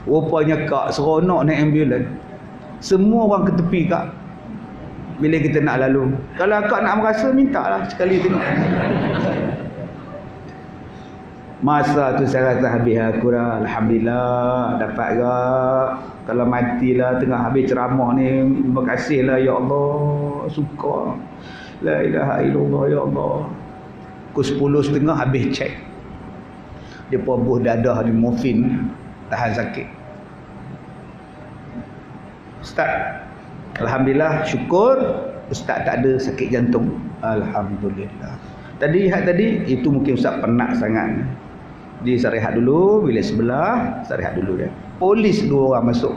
Rupanya kak seronok naik ambulans. Semua orang ke tepi kak. Bila kita nak lalu, kalau akak nak merasa, mintalah sekali tengok. Masa tu saya rasa habis aku dah. Alhamdulillah dapat gak. Kalau matilah tengah habis ceramah ni, terima kasihlah ya Allah, suka. La ilaha illallah ya Allah. Pukul 10.30 habis cek. Dia buh dadah ni morfin, tahan sakit. Ustaz, alhamdulillah, syukur Ustaz tak ada sakit jantung. Alhamdulillah. Tadi itu mungkin Ustaz penat sangat. Dia saya rehat dulu, bilik sebelah, saya rehat dulu dia. Polis 2 orang masuk.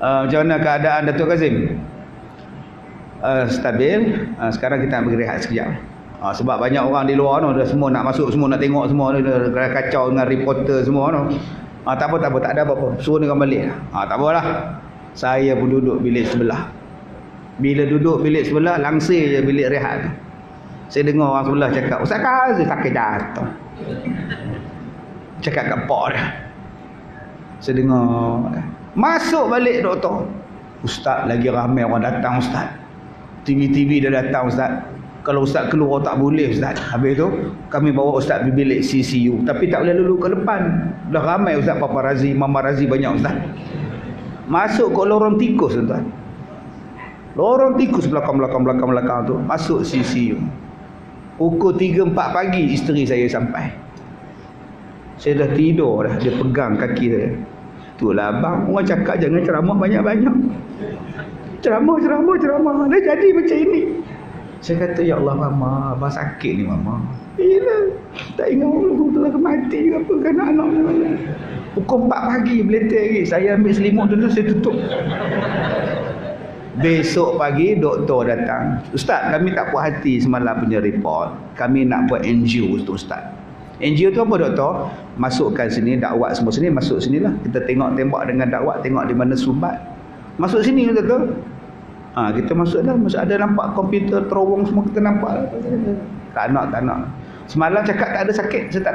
Macam mana keadaan Datuk Kazim? Stabil. Sekarang kita nak pergi rehat sekejap. Sebab banyak orang di luar dah semua nak masuk, semua nak tengok, semua dah kacau dengan reporter semua tak apa, tak ada apa-apa. Suruh dia balik. Tak apalah. Saya pun duduk bilik sebelah. Bila duduk bilik sebelah, langsir je bilik rehat. Saya dengar orang sebelah cakap, Ustaz Kazim sakit jantung. Cakap kat pak dia. Saya dengar. Masuk balik doktor. Ustaz, lagi ramai orang datang Ustaz. TV dah datang Ustaz. Kalau Ustaz keluar tak boleh Ustaz. Habis tu kami bawa Ustaz pergi bilik CCU. Tapi tak boleh lalu ke depan. Dah ramai Ustaz, paparazi, mamarazi banyak Ustaz. Masuk ke lorong tikus tuan. Lorong tikus belakang tu. Masuk CCU. Pukul 3-4 pagi isteri saya sampai. Saya dah tidur dah, dia pegang kaki saya. Itulah abang, orang cakap jangan ceramah banyak-banyak. Ceramah. Dah jadi macam ini. Saya kata, ya Allah mama, abang sakit ni mama. Yelah, tak ingat orang telah mati ke apa kan anak ni mana. Pukul 4 pagi beletek lagi. Saya ambil selimut dulu, saya tutup. Besok pagi doktor datang. Ustaz, kami tak puas hati semalam punya report. Kami nak buat NGO tu Ustaz. NGO tu apa doktor? Masukkan sini, dakwat semua sini, masuk sinilah. Kita tembak dengan dakwat, tengok di mana sumbat. Masuk sini doktor. Kita masuk dah. Ada nampak komputer terowong semua, kita nampak lah. Tak nak. Semalam cakap tak ada sakit, saya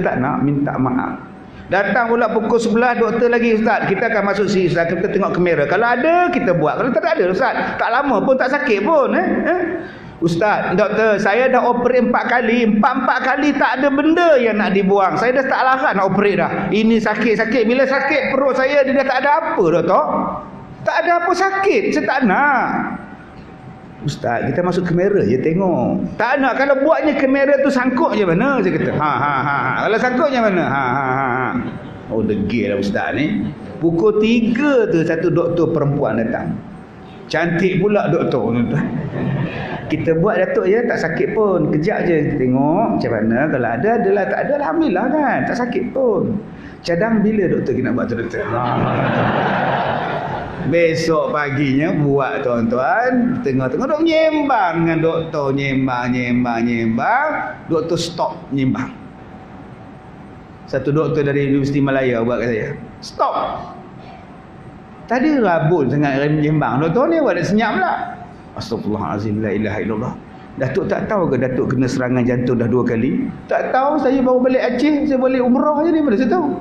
tak nak, minta maaf. Datang pula pukul 11 doktor lagi, Ustaz, kita akan masuk sini Ustaz, kita tengok kamera. Kalau ada kita buat, kalau tak ada Ustaz, tak lama pun tak sakit pun Ustaz, doktor, saya dah operate 4 kali, 4 kali tak ada benda yang nak dibuang. Saya dah tak larat nak operate dah. Ini sakit. Bila sakit perut saya, dia dah tak ada apa doktor. Tak ada apa sakit, saya tak nak. Ustaz, kita masuk kamera je tengok. Tak nak, kalau buatnya kamera tu sangkut je mana? Saya kata, kalau sangkutnya mana? Oh, degil lah Ustaz ni. Pukul 3 tu satu doktor perempuan datang. Cantik pula doktor tu. Kita buat datuk je, tak sakit pun. Kejap je kita tengok macam mana. Kalau ada, adalah. Tak ada, alhamdulillah kan. Tak sakit pun. Cadang bila doktor kita nak buat tu doktor? Besok paginya buat tuan-tuan. Tengah-tengah dok menyembang dengan doktor. Nyembang. Doktor stop menyembang. Satu doktor dari Universiti Malaya buat kat saya. Stop. Tadi rabun sangat menyembang. Doktor ni buat senyap pula. Astagfirullahalazim, la ilaha illallah. Datuk tak tahu ke Datuk kena serangan jantung dah 2 kali? Tak tahu, saya baru balik Aceh, saya balik umrah je ni, mana saya tahu.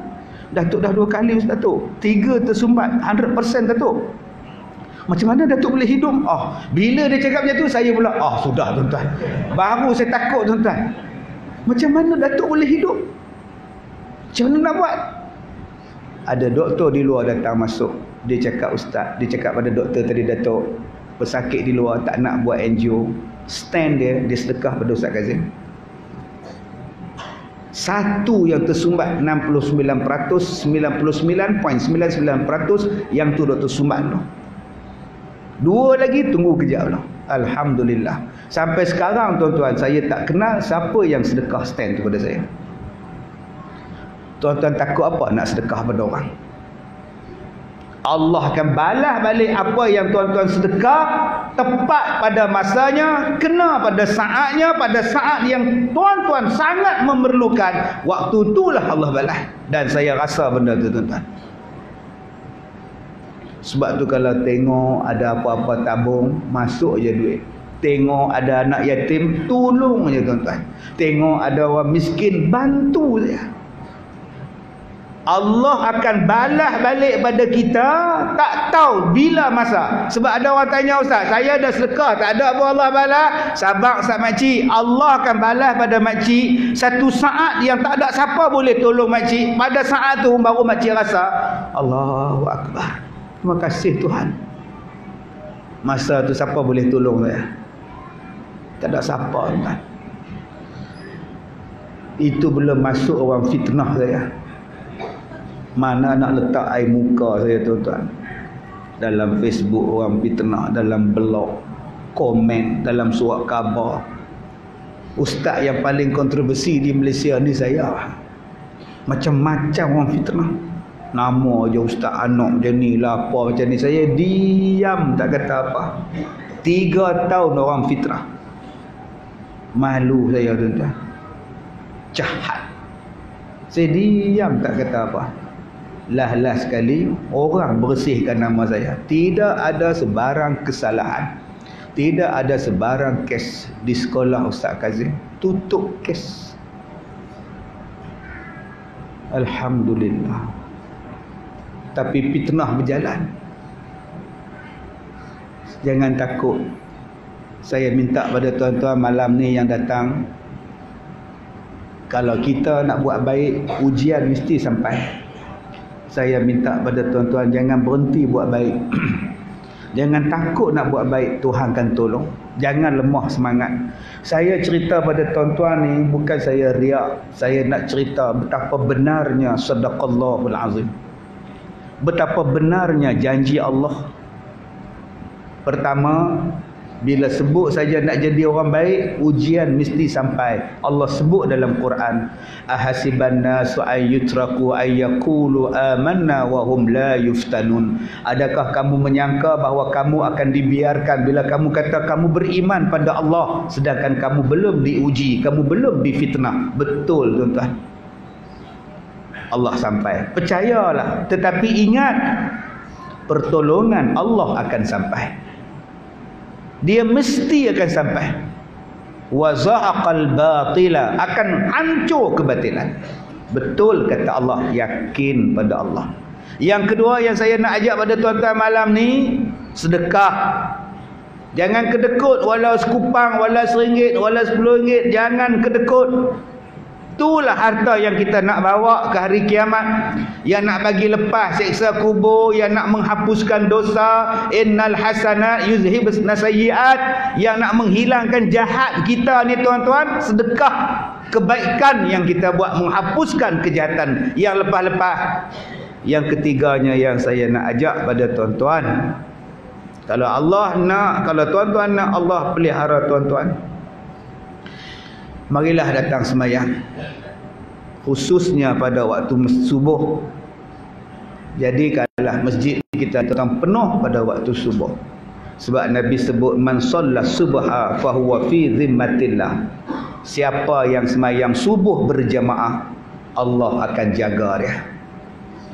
Datuk dah 2 kali Datuk. 3 tersumbat 100% Datuk. Macam mana Datuk boleh hidup? Bila dia cakap macam tu, saya pula sudah tuan-tuan. Baru saya takut tuan-tuan. Macam mana Datuk boleh hidup? Macam mana nak buat? Ada doktor di luar datang masuk. Dia cakap, Ustaz, dia cakap pada doktor tadi, Datuk, pesakit di luar tak nak buat NGO. Stand dia sedekah pada Ustaz Kazim. Satu yang tersumbat 69%, 99.99% yang tu doktor sumbat tu. 2 lagi tunggu kejap lah. Alhamdulillah. Sampai sekarang tuan-tuan, saya tak kenal siapa yang sedekah stand tu pada saya. Tuan-tuan takut apa nak sedekah pada orang? Allah akan balas balik apa yang tuan-tuan sedekah tepat pada masanya, kena pada saatnya, pada saat yang tuan-tuan sangat memerlukan. Waktu itulah Allah balas. Dan saya rasa benda tu tuan-tuan. Sebab tu kalau tengok ada apa-apa tabung, masuk je duit. Tengok ada anak yatim, tolong je tuan-tuan. Tengok ada orang miskin, bantu je. Allah akan balas balik pada kita, tak tahu bila masa. Sebab ada orang tanya, Ustaz, saya dah sedekah, tak ada apa Allah balas. Sabar Ustaz makcik, Allah akan balas pada makcik satu saat yang tak ada siapa boleh tolong makcik. Pada saat tu baru makcik rasa, Allahu Akbar, terima kasih Tuhan. Masa tu siapa boleh tolong saya? Tak ada siapa tuan. Itu belum masuk orang fitnah saya. Mana nak letak air muka saya tuan-tuan. Dalam Facebook orang fitnah, dalam blog, komen, dalam surat khabar. Ustaz yang paling kontroversi di Malaysia ni saya. Macam-macam orang fitnah. Nama je Ustaz anak macam ni lah, apa macam ni. Saya diam tak kata apa. 3 tahun orang fitnah. Malu saya tuan-tuan. Jahat. Saya diam tak kata apa. Lah sekali orang bersihkan nama saya. Tidak ada sebarang kesalahan, tidak ada sebarang kes di sekolah Ustaz Kazim. Tutup kes. Alhamdulillah. Tapi fitnah berjalan. Jangan takut. Saya minta pada tuan-tuan malam ni yang datang, kalau kita nak buat baik, ujian mesti sampai. Saya minta pada tuan-tuan jangan berhenti buat baik. Jangan takut nak buat baik, Tuhan akan tolong. Jangan lemah semangat. Saya cerita pada tuan-tuan ni bukan saya riak. Saya nak cerita betapa benarnya sadaqallahul azim. Betapa benarnya janji Allah. Pertama, bila sebut saja nak jadi orang baik, ujian mesti sampai. Allah sebut dalam Quran, ahasiban nasu ayyutraku ayyaqulu amanna wa hum la yuftanun. Adakah kamu menyangka bahawa kamu akan dibiarkan bila kamu kata kamu beriman pada Allah sedangkan kamu belum diuji, kamu belum difitnah? Betul tuan-tuan. Allah sampai. Percayalah, tetapi ingat pertolongan Allah akan sampai. Dia mesti akan sampai. Wa zahaqal batila, akan hancur kebatilan. Betul kata Allah, yakin pada Allah. Yang kedua yang saya nak ajak pada tuan-tuan malam ni, sedekah. Jangan kedekut walau sekupang, walau RM1, walau RM10, jangan kedekut. Itulah harta yang kita nak bawa ke hari kiamat, yang nak bagi lepas seksa kubur, yang nak menghapuskan dosa. Innal hasanat yuzhibna sayyiat, yang nak menghilangkan jahat kita ni tuan-tuan. Sedekah kebaikan yang kita buat menghapuskan kejahatan yang lepas-lepas. Yang ketiganya yang saya nak ajak pada tuan-tuan, kalau Allah nak, kalau tuan-tuan nak Allah pelihara tuan-tuan, marilah datang sembahyang, khususnya pada waktu subuh. Jadikanlah masjid kita tetap penuh pada waktu subuh. Sebab Nabi sebut, man shalla subha fahuwa fi zimmatillah. Siapa yang sembahyang subuh berjamaah, Allah akan jaga dia.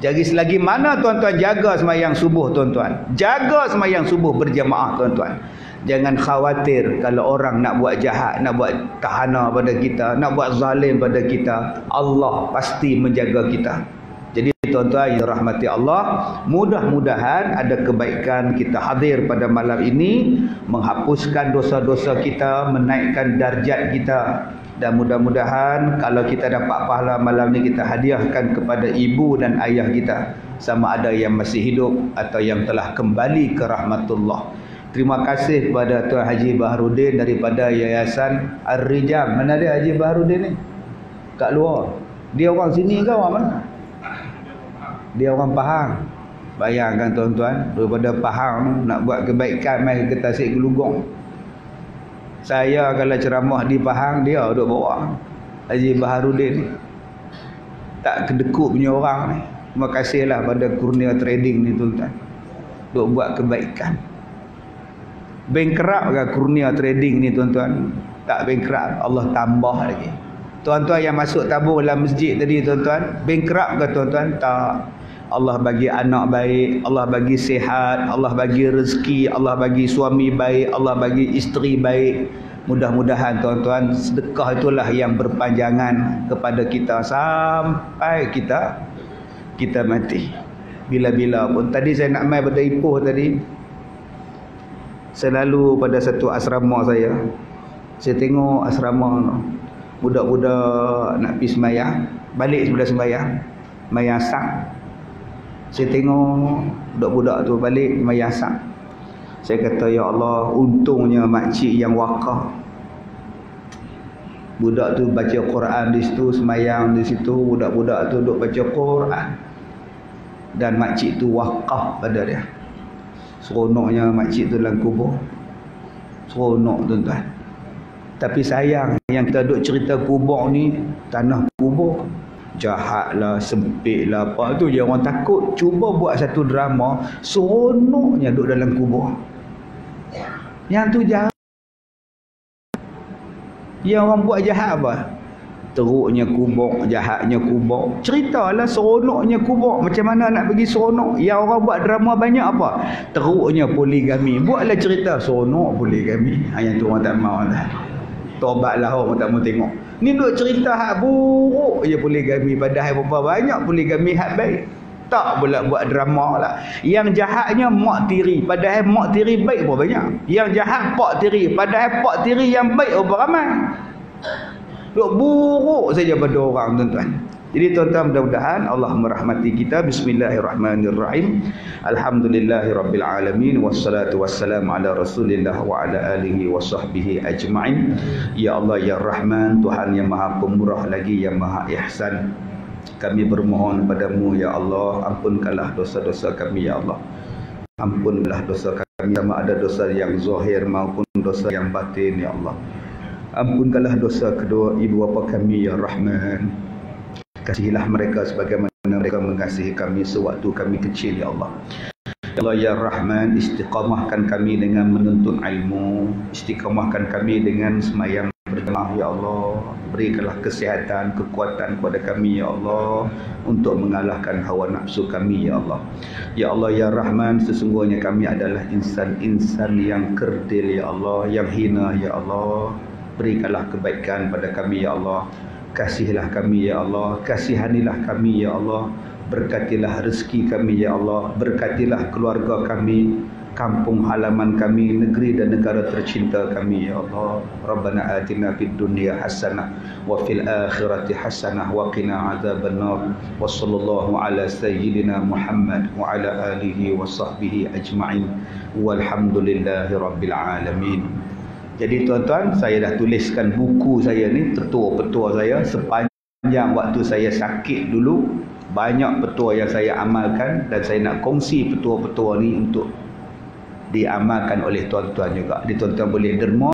Jadi selagi mana tuan-tuan jaga sembahyang subuh tuan-tuan, jaga sembahyang subuh berjamaah tuan-tuan, jangan khawatir kalau orang nak buat jahat, nak buat tahana pada kita, nak buat zalim pada kita. Allah pasti menjaga kita. Jadi tuan-tuan yang rahmati Allah, mudah-mudahan ada kebaikan kita hadir pada malam ini, menghapuskan dosa-dosa kita, menaikkan darjat kita. Dan mudah-mudahan kalau kita dapat pahala malam ni, kita hadiahkan kepada ibu dan ayah kita, sama ada yang masih hidup atau yang telah kembali ke rahmatullah. Terima kasih kepada Tuan Haji Baharudin daripada Yayasan Ar-Rijam. Mana dia Haji Baharudin ni? Kat luar. Dia orang sini ke orang mana? Dia orang Pahang. Bayangkan tuan-tuan, daripada Pahang nak buat kebaikan mai ke Tasik Gelugong. Saya kalau ceramah di Pahang, dia duduk bawa Haji Baharudin ni. Tak kedekut punya orang ni. Terima kasihlah pada Kurnia Trading ni tuan-tuan, duk buat kebaikan. Bankrupt ke Kurnia Trading ni tuan-tuan? Tak bankrupt, Allah tambah lagi. Tuan-tuan yang masuk tabung dalam masjid tadi tuan-tuan, bankrupt ke tuan-tuan? Tak. Allah bagi anak baik, Allah bagi sihat, Allah bagi rezeki, Allah bagi suami baik, Allah bagi isteri baik. Mudah-mudahan tuan-tuan, sedekah itulah yang berpanjangan kepada kita sampai kita mati. Bila-bila pun. Tadi saya nak mai pada Ipoh tadi, saya lalu pada satu asrama saya. Saya tengok asrama budak-budak nak pergi sembahyang, balik sebelah sembahyang, sembahyang asar. Saya tengok budak-budak tu balik sembahyang asar. Saya kata, ya Allah, untungnya makcik yang wakaf. Budak tu baca Quran di situ, sembahyang di situ, budak-budak tu duk baca Quran, dan makcik tu wakaf pada dia. Seronoknya makcik tu dalam kubur. Seronok tuan-tuan. Tapi sayang, yang kita duk cerita kubur ni, tanah kubur jahatlah, sempitlah, apa tu je orang takut. Cuba buat satu drama, seronoknya duk dalam kubur. Yang tu jahat. Yang orang buat jahat apa? Teruknya kubur, jahatnya kubur. Ceritalah seronoknya kubur. Macam mana nak bagi seronok? Yang orang buat drama banyak apa? Teruknya poligami. Buatlah cerita seronok poligami. Yang tu orang tak mahu lah. Tobatlah orang tak mau tengok. Ni duk cerita hak buruk je poligami, padahal berapa banyak poligami hak baik. Tak pula buat drama lah. Yang jahatnya mak tiri, padahal mak tiri baik berapa banyak. Yang jahat pak tiri, padahal pak tiri yang baik berapa ramai. Duk buruk saja pada orang tuan-tuan. Jadi tuan-tuan, mudah-mudahan Allah merahmati kita. Bismillahirrahmanirrahim. Alhamdulillahirabbil alamin wassalatu wassalamu ala Rasulillah wa ala alihi wa sahbihi ajma'in. Ya Allah ya Rahman, Tuhan yang Maha Pemurah lagi yang Maha Ihsan. Kami bermohon padamu ya Allah, ampunkanlah dosa-dosa kami ya Allah. Ampunkanlah dosa kami, sama ada dosa yang zahir maupun dosa yang batin ya Allah. Ampunkanlah dosa kedua ibu bapa kami ya Rahman. Kasihilah mereka sebagaimana mereka mengasihi kami sewaktu kami kecil ya Allah. Ya Allah ya Rahman, istiqamahkan kami dengan menuntut ilmu, istiqamahkan kami dengan semayang berjamaah ya Allah. Berikanlah kesihatan, kekuatan kepada kami ya Allah untuk mengalahkan hawa nafsu kami ya Allah. Ya Allah ya Rahman, sesungguhnya kami adalah insan-insan yang kerdil ya Allah, yang hina ya Allah. Berikanlah kebaikan pada kami ya Allah. Kasihilah kami ya Allah, kasihanilah kami ya Allah, berkatilah rezeki kami ya Allah, berkatilah keluarga kami, kampung halaman kami, negeri dan negara tercinta kami ya Allah. Rabbana atina fid dunya hasanah wa fil akhirati hasanah wa qina adzabannar. Wa sallallahu ala sayyidina Muhammad wa ala alihi wa sahbihi ajma'in. Walhamdulillahi rabbil alamin. Jadi tuan-tuan, saya dah tuliskan buku saya ni, petua-petua saya sepanjang waktu saya sakit dulu. Banyak petua yang saya amalkan dan saya nak kongsi petua-petua ni untuk diamalkan oleh tuan-tuan juga. Jadi tuan-tuan boleh derma